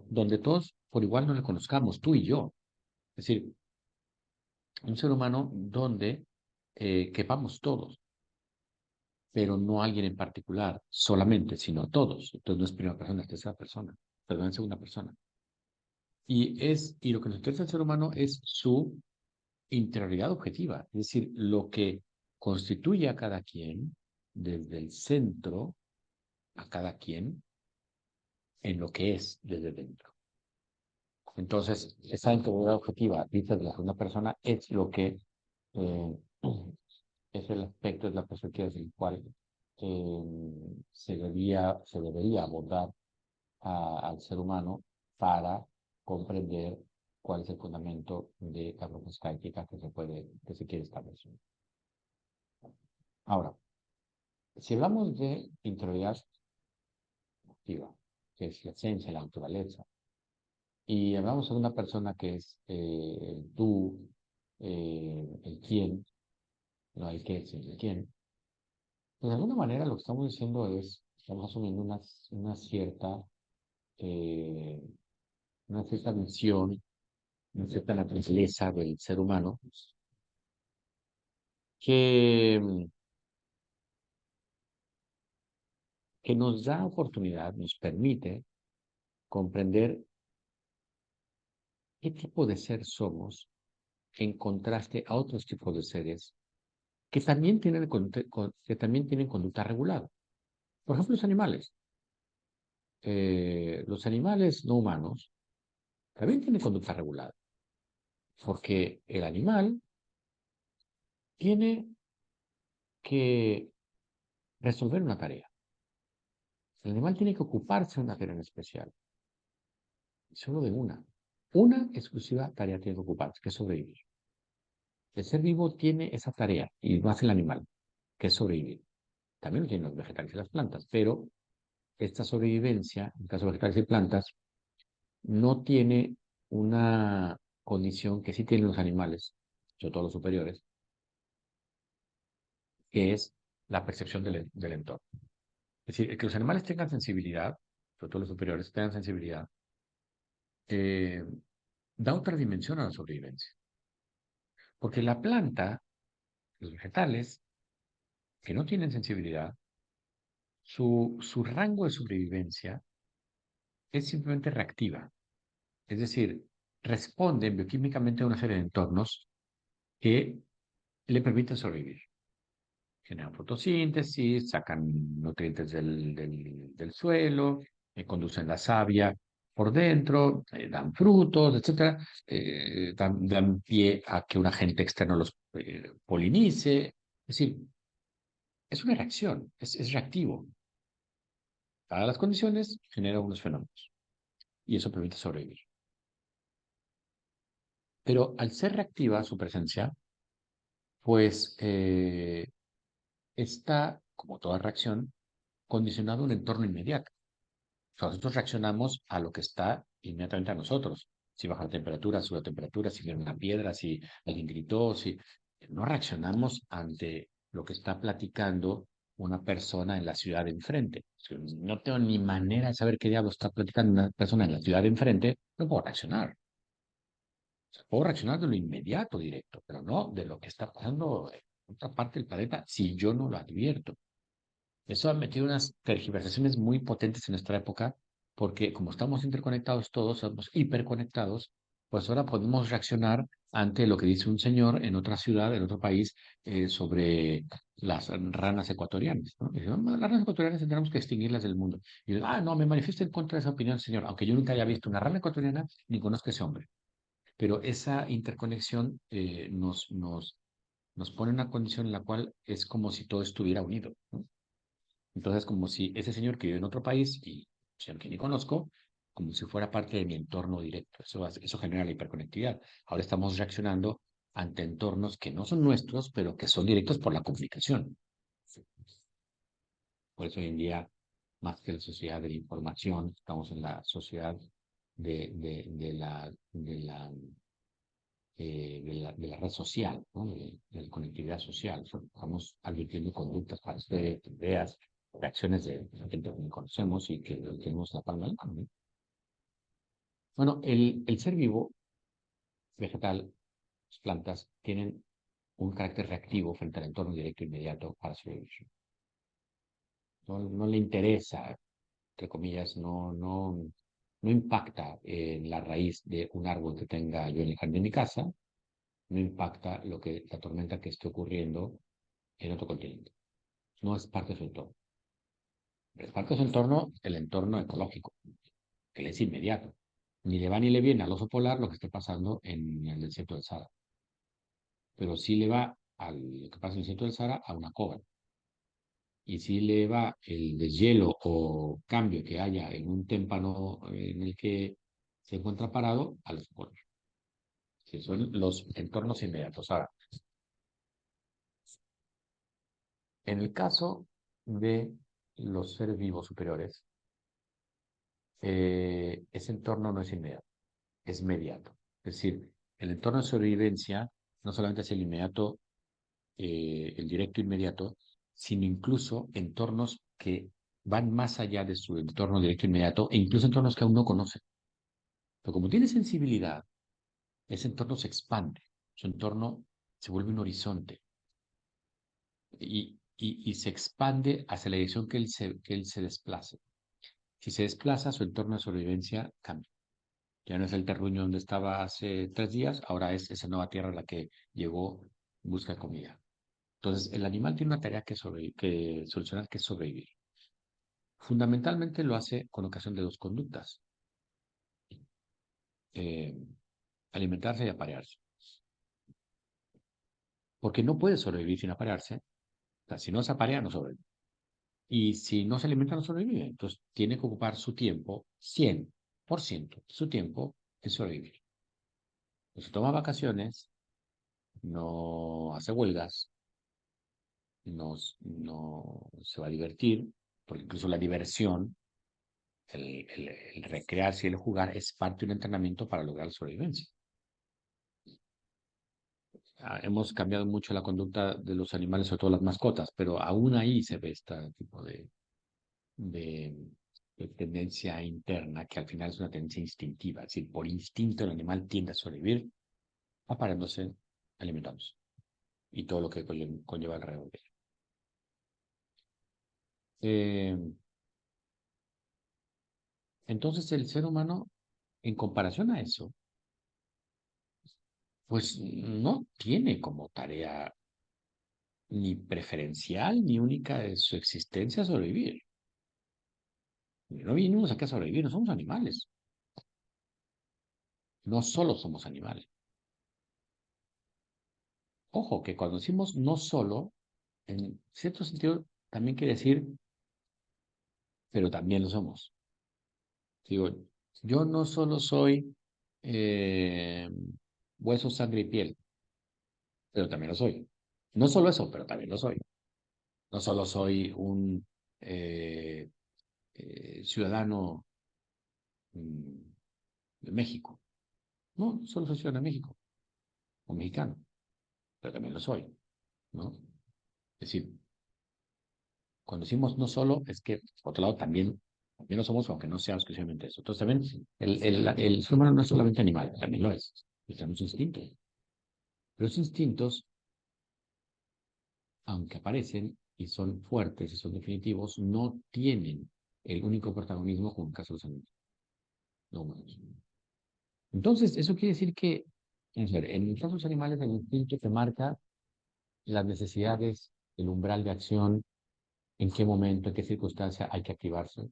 donde todos por igual nos le conozcamos, tú y yo. Es decir, un ser humano donde quepamos todos, pero no alguien en particular solamente, sino todos. Entonces no es primera persona, es tercera persona, perdón, es segunda persona. Y lo que nos interesa al ser humano es su interioridad objetiva, es decir, lo que constituye a cada quien desde el centro, a cada quien en lo que es desde dentro. Entonces, esa interioridad objetiva, vista de la segunda persona, es lo que eh, es el aspecto, es la perspectiva desde el cual se debería abordar al ser humano para comprender cuál es el fundamento de la propuesta ética que se quiere establecer. Ahora, si hablamos de interioridad activa, que es la esencia, la naturaleza, y hablamos de una persona que es el tú, el quién, no el qué, sino el quién, pues de alguna manera lo que estamos diciendo es, estamos asumiendo eh, una cierta visión, una cierta naturaleza del ser humano que, que nos da oportunidad, nos permite comprender qué tipo de ser somos en contraste a otros tipos de seres que también tienen conducta regulada. Por ejemplo, los animales. Los animales no humanos también tienen conducta regulada, porque el animal tiene que resolver una tarea. El animal tiene que ocuparse de una tarea en especial, solo de una exclusiva tarea tiene que ocuparse, que es sobrevivir. El ser vivo tiene esa tarea y lo hace el animal, que es sobrevivir. También lo tienen los vegetales y las plantas, pero esta sobrevivencia, en el caso de vegetales y plantas, no tiene una condición que sí tienen los animales, sobre todo los superiores, que es la percepción del entorno. Es decir, que los animales tengan sensibilidad, sobre todo los superiores, tengan sensibilidad, eh, da otra dimensión a la sobrevivencia. Porque la planta, los vegetales, que no tienen sensibilidad, su rango de sobrevivencia es simplemente reactiva. Es decir, responden bioquímicamente a una serie de entornos que le permiten sobrevivir. Generan fotosíntesis, sacan nutrientes del suelo, conducen la savia por dentro, dan frutos, etcétera, dan pie a que un agente externo los polinice. Es decir, es una reacción, es reactivo. Dadas las condiciones, genera unos fenómenos y eso permite sobrevivir. Pero al ser reactiva su presencia, pues está, como toda reacción, condicionado a un entorno inmediato. O sea, nosotros reaccionamos a lo que está inmediatamente a nosotros. Si baja la temperatura, sube la temperatura, si viene una piedra, si alguien gritó, si no reaccionamos ante lo que está platicando una persona en la ciudad de enfrente. Si no tengo ni manera de saber qué diablo está platicando una persona en la ciudad de enfrente, no puedo reaccionar. O sea, puedo reaccionar de lo inmediato, directo, pero no de lo que está pasando en otra parte del planeta si yo no lo advierto. Eso ha metido unas tergiversaciones muy potentes en nuestra época, porque como estamos interconectados todos, somos hiperconectados, pues ahora podemos reaccionar ante lo que dice un señor en otra ciudad, en otro país, sobre las ranas ecuatorianas, ¿no? Y dice, "No, las ranas ecuatorianas tendremos que extinguirlas del mundo". Y yo, no, me manifiesto en contra de esa opinión, señor, aunque yo nunca haya visto una rana ecuatoriana ni conozco a ese hombre. Pero esa interconexión nos pone en una condición en la cual es como si todo estuviera unido, ¿no? Entonces, como si ese señor que vive en otro país y señor que ni conozco, como si fuera parte de mi entorno directo. Eso genera la hiperconectividad. Ahora estamos reaccionando ante entornos que no son nuestros, pero que son directos por la comunicación. Por eso hoy en día, más que la sociedad de la información, estamos en la sociedad de la red social, ¿no? De la conectividad social. Estamos advirtiendo conductas para hacer ideas, reacciones de gente que no conocemos y que tenemos la palma de la mano, ¿no? Bueno, el ser vivo, vegetal, las plantas, tienen un carácter reactivo frente al entorno directo e inmediato para sobrevivir. No le interesa, entre comillas, no impacta en la raíz de un árbol que tenga yo en el jardín de mi casa, no impacta la tormenta que esté ocurriendo en otro continente. No es parte de su entorno. Es parte de su entorno, el entorno ecológico, que le es inmediato. Ni le va ni le viene al oso polar lo que esté pasando en el desierto del Sahara. Pero sí le va a lo que pasa en el desierto del Sahara a una cobra. Y sí le va el deshielo o cambio que haya en un témpano en el que se encuentra parado a los polos. Sí, son los entornos inmediatos. Ahora, en el caso de los seres vivos superiores, ese entorno no es inmediato, es mediato. Es decir, el entorno de sobrevivencia no solamente es el inmediato, el directo inmediato, sino incluso entornos que van más allá de su entorno directo inmediato e incluso entornos que aún no conocen. Pero como tiene sensibilidad, ese entorno se expande, su entorno se vuelve un horizonte y se expande hacia la dirección que él se desplace. Si se desplaza, su entorno de sobrevivencia cambia. Ya no es el terruño donde estaba hace 3 días, ahora es esa nueva tierra a la que llegó en busca de comida. Entonces, el animal tiene una tarea que solucionar, que es sobrevivir. Fundamentalmente lo hace con ocasión de dos conductas: eh, alimentarse y aparearse. Porque no puede sobrevivir sin aparearse. O sea, si no se aparea, no sobrevive. Y si no se alimenta, no sobrevive. Entonces, tiene que ocupar su tiempo, 100% su tiempo, en sobrevivir. No se toma vacaciones, no hace huelgas, no se va a divertir, porque incluso la diversión, el recrearse y el jugar es parte de un entrenamiento para lograr la sobrevivencia. Hemos cambiado mucho la conducta de los animales, sobre todo las mascotas, pero aún ahí se ve este tipo de, de tendencia interna que al final es una tendencia instintiva. Es decir, por instinto el animal tiende a sobrevivir aparándose, alimentándose y todo lo que conlleva alrededor de ello. Entonces el ser humano, en comparación a eso, pues no tiene como tarea ni preferencial ni única de su existencia sobrevivir. No vinimos aquí a sobrevivir, no somos animales. No solo somos animales. Ojo, que cuando decimos no solo, en cierto sentido también quiere decir, pero también lo somos. Digo, yo no solo soy eh, hueso, sangre y piel, pero también lo soy. No solo eso, pero también lo soy. No solo soy un eh, ciudadano mm, de México. No, solo soy ciudadano de México o mexicano, pero también lo soy, ¿no? Es decir, cuando decimos no solo, es que, por otro lado, también lo somos, aunque no sea exclusivamente eso. Entonces, también el ser humano no es solamente animal, también lo es. Y tenemos instintos. Pero los instintos, aunque aparecen, y son fuertes y son definitivos, no tienen el único protagonismo como en el caso de los animales no humanos. Entonces, eso quiere decir que, vamos a ver, en el caso de los animales, el instinto te marca las necesidades, el umbral de acción, en qué momento, en qué circunstancia hay que activarse.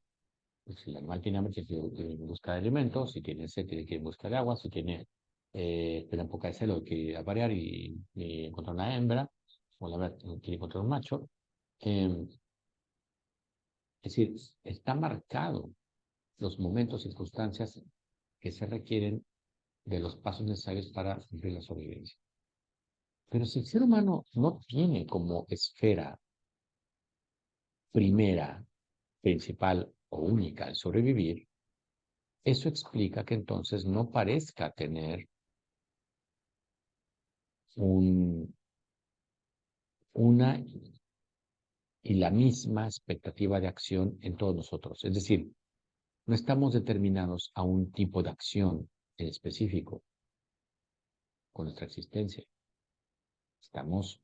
Pues si el animal tiene hambre, tiene que ir en busca de alimentos, si tiene sed, tiene que ir en busca de agua, si tiene tiene un poco de celo, tiene que ir a parear y encontrar una hembra, o la verdad, quiere encontrar un macho. Eh, es decir, está marcado los momentos, circunstancias que se requieren de los pasos necesarios para cumplir la sobrevivencia. Pero si el ser humano no tiene como esfera primera, principal o única el sobrevivir, eso explica que entonces no parezca tener un, una y la misma expectativa de acción en todos nosotros. Es decir, no estamos determinados a un tipo de acción en específico con nuestra existencia. Estamos,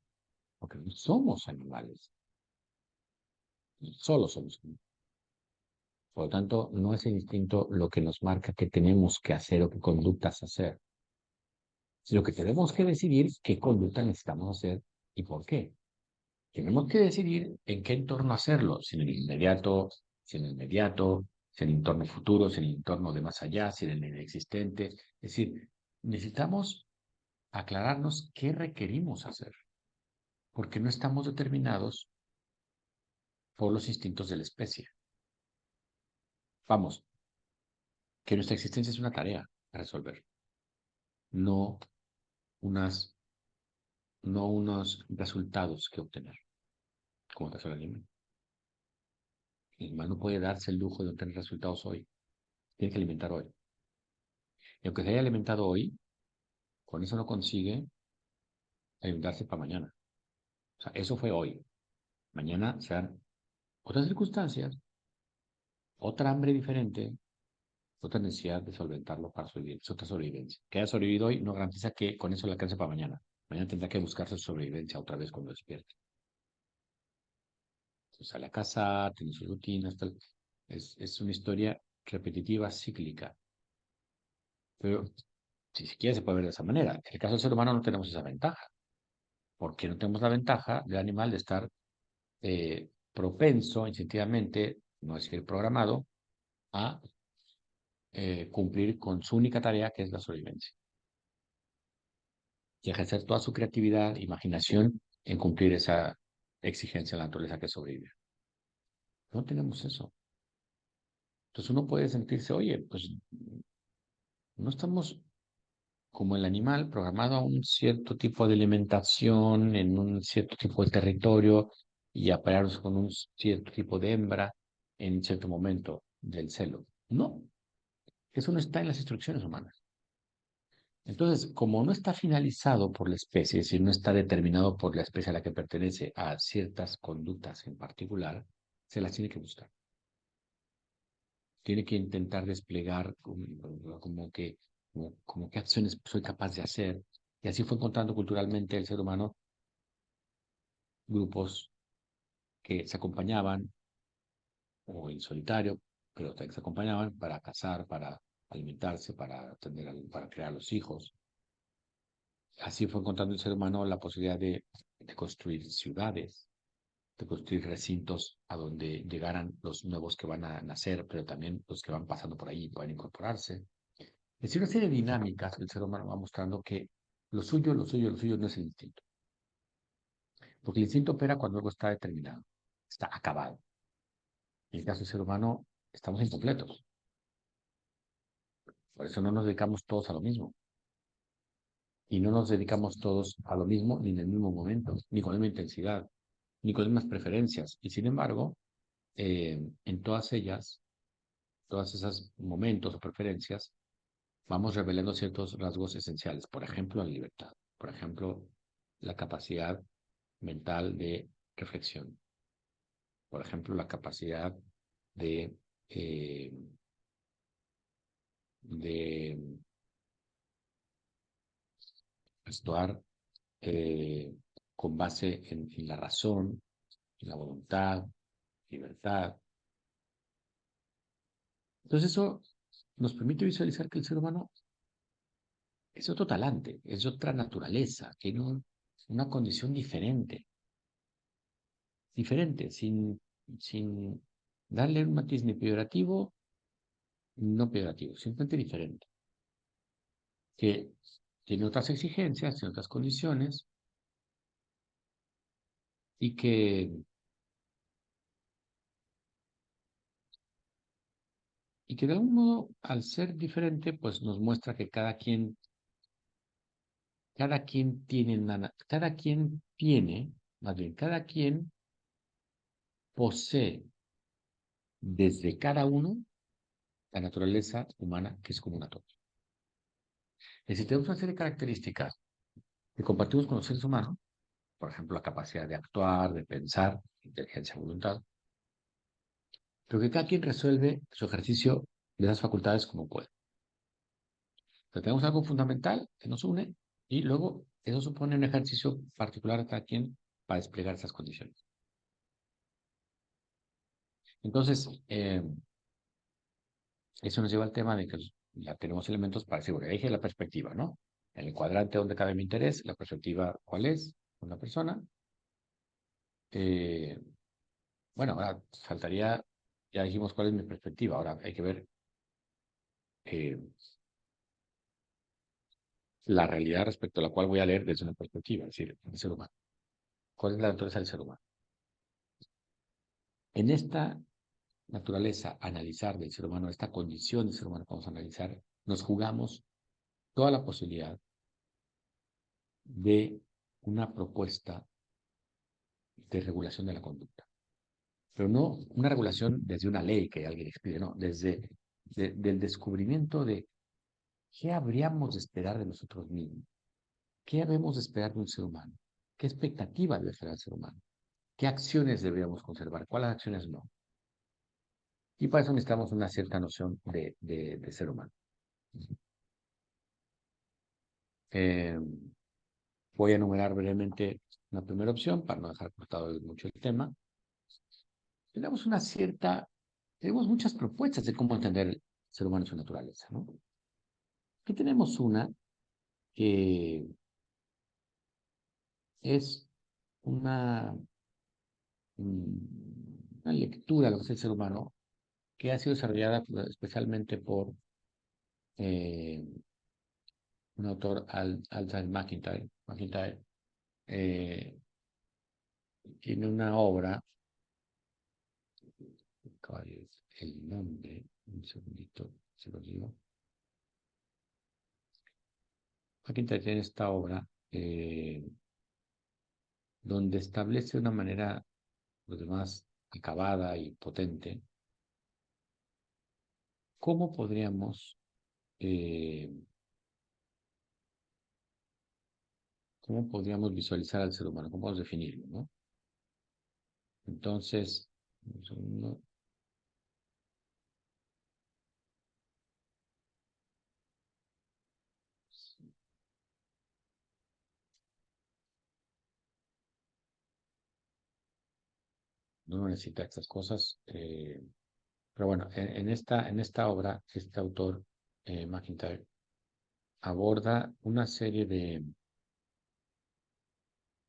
porque no somos animales, solo somos animales. Por lo tanto, no es el instinto lo que nos marca qué tenemos que hacer o qué conductas hacer, sino que tenemos que decidir qué conducta necesitamos hacer y por qué. Tenemos que decidir en qué entorno hacerlo, si en el inmediato, si en el inmediato, si en el entorno futuro, si en el entorno de más allá, si en el inexistente. Es decir, necesitamos aclararnos qué requerimos hacer, porque no estamos determinados por los instintos de la especie. Vamos, que nuestra existencia es una tarea a resolver, no unas, no unos resultados que obtener, como el caso del anime. El animal no puede darse el lujo de obtener resultados hoy, tiene que alimentar hoy. Y aunque se haya alimentado hoy, con eso no consigue alimentarse para mañana. O sea, eso fue hoy. Mañana serán otras circunstancias, otra hambre diferente, otra necesidad de solventarlo para sobrevivir. Es otra sobrevivencia. Que haya sobrevivido hoy no garantiza que con eso le alcance para mañana. Mañana tendrá que buscarse su sobrevivencia otra vez cuando despierte. Entonces, sale a casa, tiene sus rutinas, tal. Es una historia repetitiva, cíclica. Pero si siquiera se puede ver de esa manera. En el caso del ser humano no tenemos esa ventaja. Porque no tenemos la ventaja del animal de estar propenso instintivamente, no es decir programado, a cumplir con su única tarea, que es la sobrevivencia. Y ejercer toda su creatividad, imaginación en cumplir esa exigencia de la naturaleza que sobrevive. No tenemos eso. Entonces uno puede sentirse, oye, pues no estamos como el animal programado a un cierto tipo de alimentación en un cierto tipo de territorio y a pelearnos con un cierto tipo de hembra en cierto momento del celo. No, eso no está en las instrucciones humanas. Entonces, como no está finalizado por la especie, es decir, no está determinado por la especie a la que pertenece a ciertas conductas en particular, se las tiene que buscar. Tiene que intentar desplegar como qué acciones soy capaz de hacer. Y así fue encontrando culturalmente el ser humano grupos que se acompañaban, o en solitario, pero también se acompañaban para cazar, para alimentarse, para para crear los hijos. Así fue encontrando el ser humano la posibilidad de construir ciudades, de construir recintos a donde llegaran los nuevos que van a nacer, pero también los que van pasando por ahí pueden incorporarse. Es decir, una serie de dinámicas que el ser humano va mostrando que lo suyo no es el instinto. Porque el instinto opera cuando algo está determinado, está acabado. En el caso del ser humano, estamos incompletos. Por eso no nos dedicamos todos a lo mismo. Y no nos dedicamos todos a lo mismo ni en el mismo momento, ni con la misma intensidad, ni con las mismas preferencias. Y sin embargo, en todas ellas, todos esos momentos o preferencias, vamos revelando ciertos rasgos esenciales. Por ejemplo, la libertad. Por ejemplo, la capacidad mental de reflexión. Por ejemplo, la capacidad de, eh, de actuar con base en la razón la voluntad, libertad. Entonces eso nos permite visualizar que el ser humano es otro talante, es otra naturaleza, tiene una condición diferente, sin darle un matiz ni peyorativo, no peyorativo, simplemente diferente, que tiene otras exigencias, tiene otras condiciones y que de algún modo, al ser diferente, pues nos muestra que cada quien posee desde cada uno la naturaleza humana que es común a todos. Es decir, tenemos una serie de características que compartimos con los seres humanos, por ejemplo, la capacidad de actuar, de pensar, inteligencia, voluntad, pero que cada quien resuelve su ejercicio de esas facultades como puede. Pero tenemos algo fundamental que nos une y luego eso supone un ejercicio particular de cada quien para desplegar esas condiciones. Entonces, eso nos lleva al tema de que ya tenemos elementos para decir, bueno, eje la perspectiva, ¿no? En el cuadrante donde cabe mi interés, la perspectiva, ¿cuál es? Una persona. Eh, bueno, ahora faltaría, ya dijimos cuál es mi perspectiva, ahora hay que ver eh, la realidad respecto a la cual voy a leer desde una perspectiva, es decir, el ser humano. ¿Cuál es la naturaleza del ser humano? En esta naturaleza, analizar del ser humano, esta condición del ser humano que vamos a analizar, nos jugamos toda la posibilidad de una propuesta de regulación de la conducta. Pero no una regulación desde una ley que alguien expide, no, del descubrimiento de qué habríamos de esperar de nosotros mismos, qué debemos de esperar de un ser humano, qué expectativa debe esperar el ser humano, qué acciones deberíamos conservar, cuáles acciones no. Y para eso necesitamos una cierta noción de ser humano. Eh, Voy a enumerar brevemente una primera opción para no dejar cortado mucho el tema. Tenemos tenemos muchas propuestas de cómo entender el ser humano y su naturaleza, ¿no? Aquí tenemos una que es una, una lectura de lo que es el ser humano que ha sido desarrollada especialmente por eh, un autor, Alton McIntyre. McIntyre tiene una obra, ¿cuál es el nombre? Un segundito, se lo digo. McIntyre tiene esta obra donde establece de una manera, pues, más acabada y potente cómo eh, cómo podríamos visualizar al ser humano, cómo podemos definirlo, ¿no? Entonces, un segundo. No necesita estas cosas, pero bueno, en esta obra, este autor, McIntyre, aborda una serie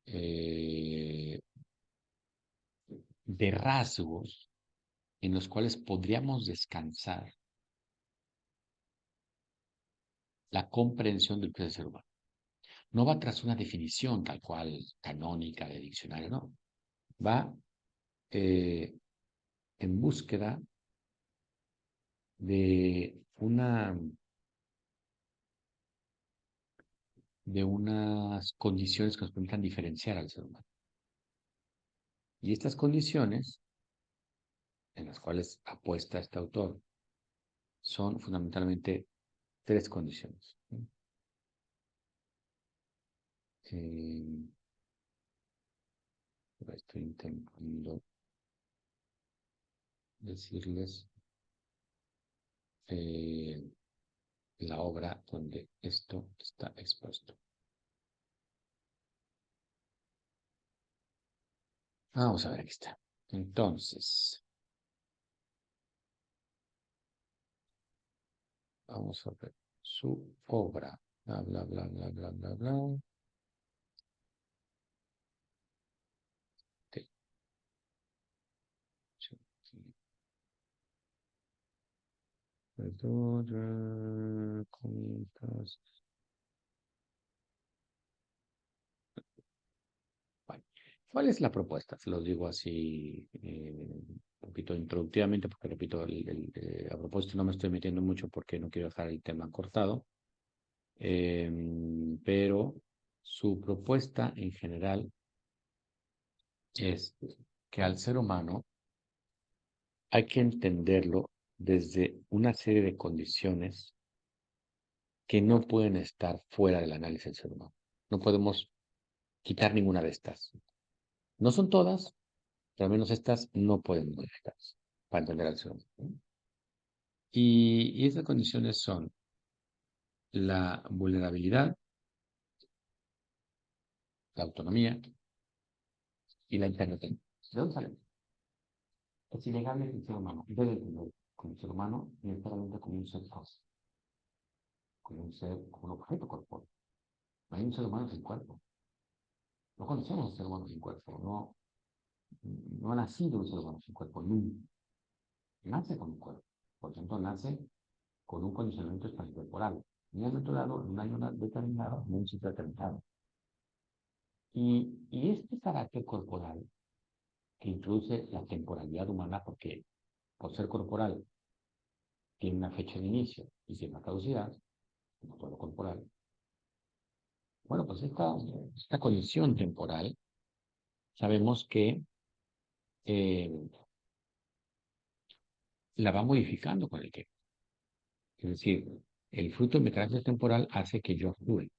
eh, de rasgos en los cuales podríamos descansar la comprensión del que es el ser humano. No va tras una definición tal cual canónica de diccionario, no. Va eh, en búsqueda de de unas condiciones que nos permitan diferenciar al ser humano. Y estas condiciones, en las cuales apuesta este autor, son fundamentalmente tres condiciones. Eh, Estoy intentando decirles eh, la obra donde esto está expuesto. Vamos a ver, aquí está. Entonces, vamos a ver su obra. Bla, bla, bla, bla, bla, bla, bla. Sí, sí, sí. Comienzas. Bueno, ¿cuál es la propuesta? Se los digo así, un poquito introductivamente, porque repito, a propósito no me estoy metiendo mucho porque no quiero dejar el tema cortado, pero su propuesta en general es que al ser humano hay que entenderlo desde una serie de condiciones que no pueden estar fuera del análisis del ser humano. No podemos quitar ninguna de estas. No son todas, pero al menos estas no pueden modificarse para entender al ser humano, ¿no? Y esas condiciones son la vulnerabilidad, la autonomía y la integridad. ¿De dónde salen? Es innegable que el ser humano debe entender como ser humano necesariamente como un ser cosa, como un ser, como un objeto corpóreo. No hay un ser humano sin cuerpo. No conocemos un ser humano sin cuerpo. No ha nacido un ser humano sin cuerpo. Nunca. Nace con un cuerpo. Por tanto, nace con un condicionamiento espaciotemporal. En un momento dado, en un año determinado, en un sitio determinado. Y este carácter corporal que introduce la temporalidad humana, porque por ser corporal tiene una fecha de inicio y tiene una caducidad, como todo lo corporal. Bueno, pues esta condición temporal sabemos que eh, la va modificando con el tiempo. Es decir, el fruto de mi carácter temporal hace que yo actúe,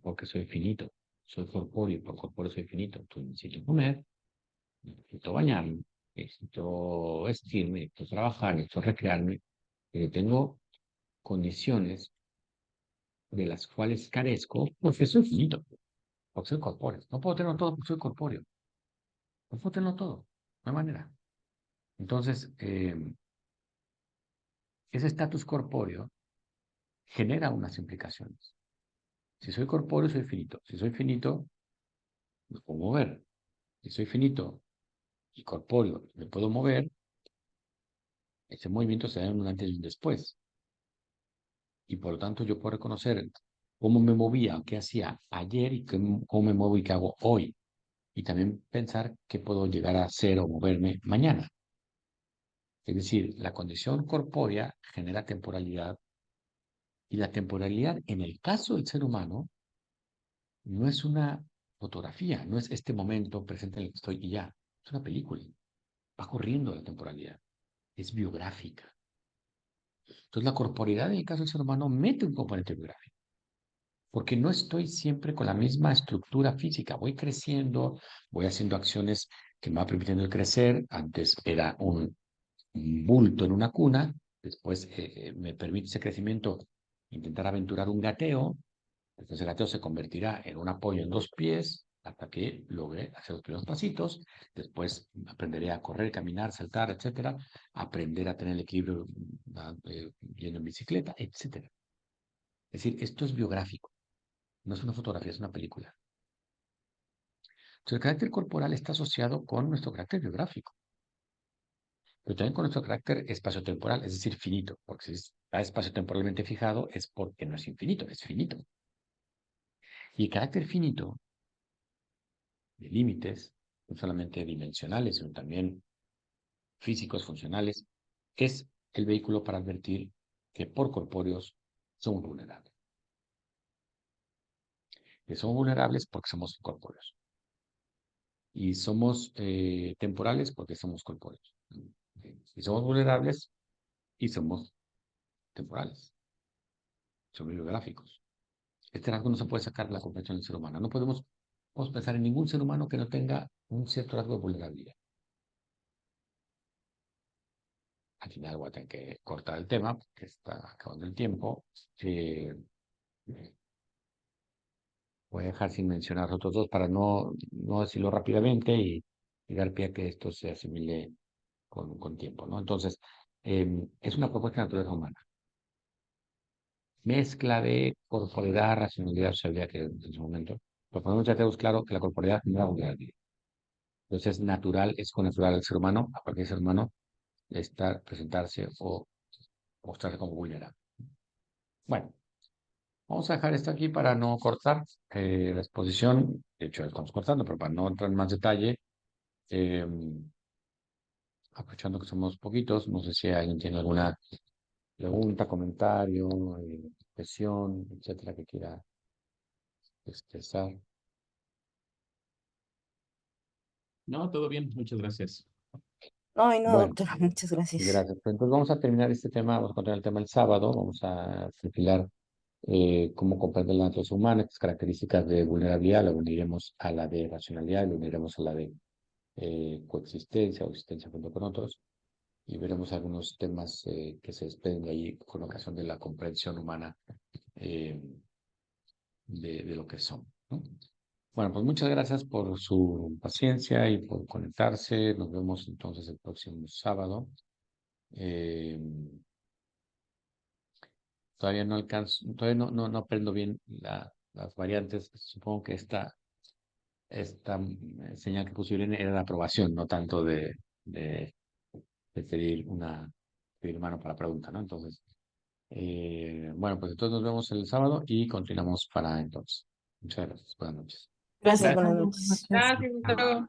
porque soy finito, soy corpóreo, por corpóreo soy finito. Entonces necesito comer, necesito bañarme, necesito vestirme, necesito trabajar, necesito recrearme. Tengo condiciones de las cuales carezco porque soy finito, porque soy corpóreo. No puedo tenerlo todo porque soy corpóreo. No puedo tenerlo todo. No hay manera. Entonces, ese estatus corpóreo genera unas implicaciones. Si soy corpóreo, soy finito. Si soy finito, me puedo mover. Si soy finito y corpóreo, me puedo mover, ese movimiento se da en un antes y un después. Y por lo tanto, yo puedo reconocer cómo me movía, qué hacía ayer y cómo me muevo y qué hago hoy. Y también pensar qué puedo llegar a hacer o moverme mañana. Es decir, la condición corpórea genera temporalidad y la temporalidad, en el caso del ser humano, no es una fotografía, no es este momento presente en el que estoy y ya. Es una película. Va corriendo la temporalidad. Es biográfica. Entonces, la corporeidad en el caso del ser humano mete un componente biográfico, porque no estoy siempre con la misma estructura física. Voy creciendo, voy haciendo acciones que me van permitiendo crecer. Antes era un bulto en una cuna, después me permite ese crecimiento intentar aventurar un gateo, entonces el gateo se convertirá en un apoyo en dos pies hasta que logre hacer los primeros pasitos, después aprenderé a correr, caminar, saltar, etcétera, aprender a tener el equilibrio yendo en bicicleta, etcétera. Es decir, esto es biográfico, no es una fotografía, es una película. Entonces el carácter corporal está asociado con nuestro carácter biográfico, pero también con nuestro carácter espaciotemporal, es decir, finito, porque si está espaciotemporalmente fijado es porque no es infinito, es finito. Y el carácter finito, de límites, no solamente dimensionales, sino también físicos, funcionales, es el vehículo para advertir que por corpóreos somos vulnerables. Que somos vulnerables porque somos corpóreos. Y somos temporales porque somos corpóreos. Y somos vulnerables y somos temporales. Somos biográficos. Este rasgo no se puede sacar de la comprensión del ser humano. No podemos pensar en ningún ser humano que no tenga un cierto rasgo de vulnerabilidad. Al final voy a tener que cortar el tema porque está acabando el tiempo. Voy a dejar sin mencionar los otros dos para no decirlo rápidamente y dar pie a que esto se asimile con tiempo, ¿no? Entonces, es una propuesta de naturaleza humana. Mezcla de corporeidad, racionalidad, sabiduría que en su momento. Pero ponemos ya tenemos claro que la corporeidad no es vulnerabilidad. Entonces, natural es con natural al ser humano, a partir del ser humano, estar, presentarse o mostrarse como vulnerable. Bueno, vamos a dejar esto aquí para no cortar la exposición. De hecho, estamos cortando, pero para no entrar en más detalle, eh, aprovechando que somos poquitos, no sé si alguien tiene alguna pregunta, comentario, cuestión, etcétera, que quiera expresar. No, todo bien, muchas gracias. No, y no, Bueno, doctora, muchas gracias. gracias. Pues entonces vamos a terminar este tema, vamos a continuar el tema el sábado, vamos a perfilar cómo comprender la naturaleza humana, estas características de vulnerabilidad, lo uniremos a la de racionalidad, lo uniremos a la de coexistencia o existencia junto con otros, y veremos algunos temas que se desprenden de ahí con ocasión de la comprensión humana eh, de lo que son, ¿no? Bueno, pues muchas gracias por su paciencia y por conectarse. Nos vemos entonces el próximo sábado. Eh, todavía no alcanzo, todavía no aprendo bien las variantes. Supongo que esta señal que pusieron era de aprobación, no tanto de pedir mano para pregunta, ¿no? Entonces, bueno, pues entonces nos vemos el sábado y continuamos para entonces. Muchas gracias. Buenas noches. Gracias, Gracias. buenas noches. Gracias, Gustavo.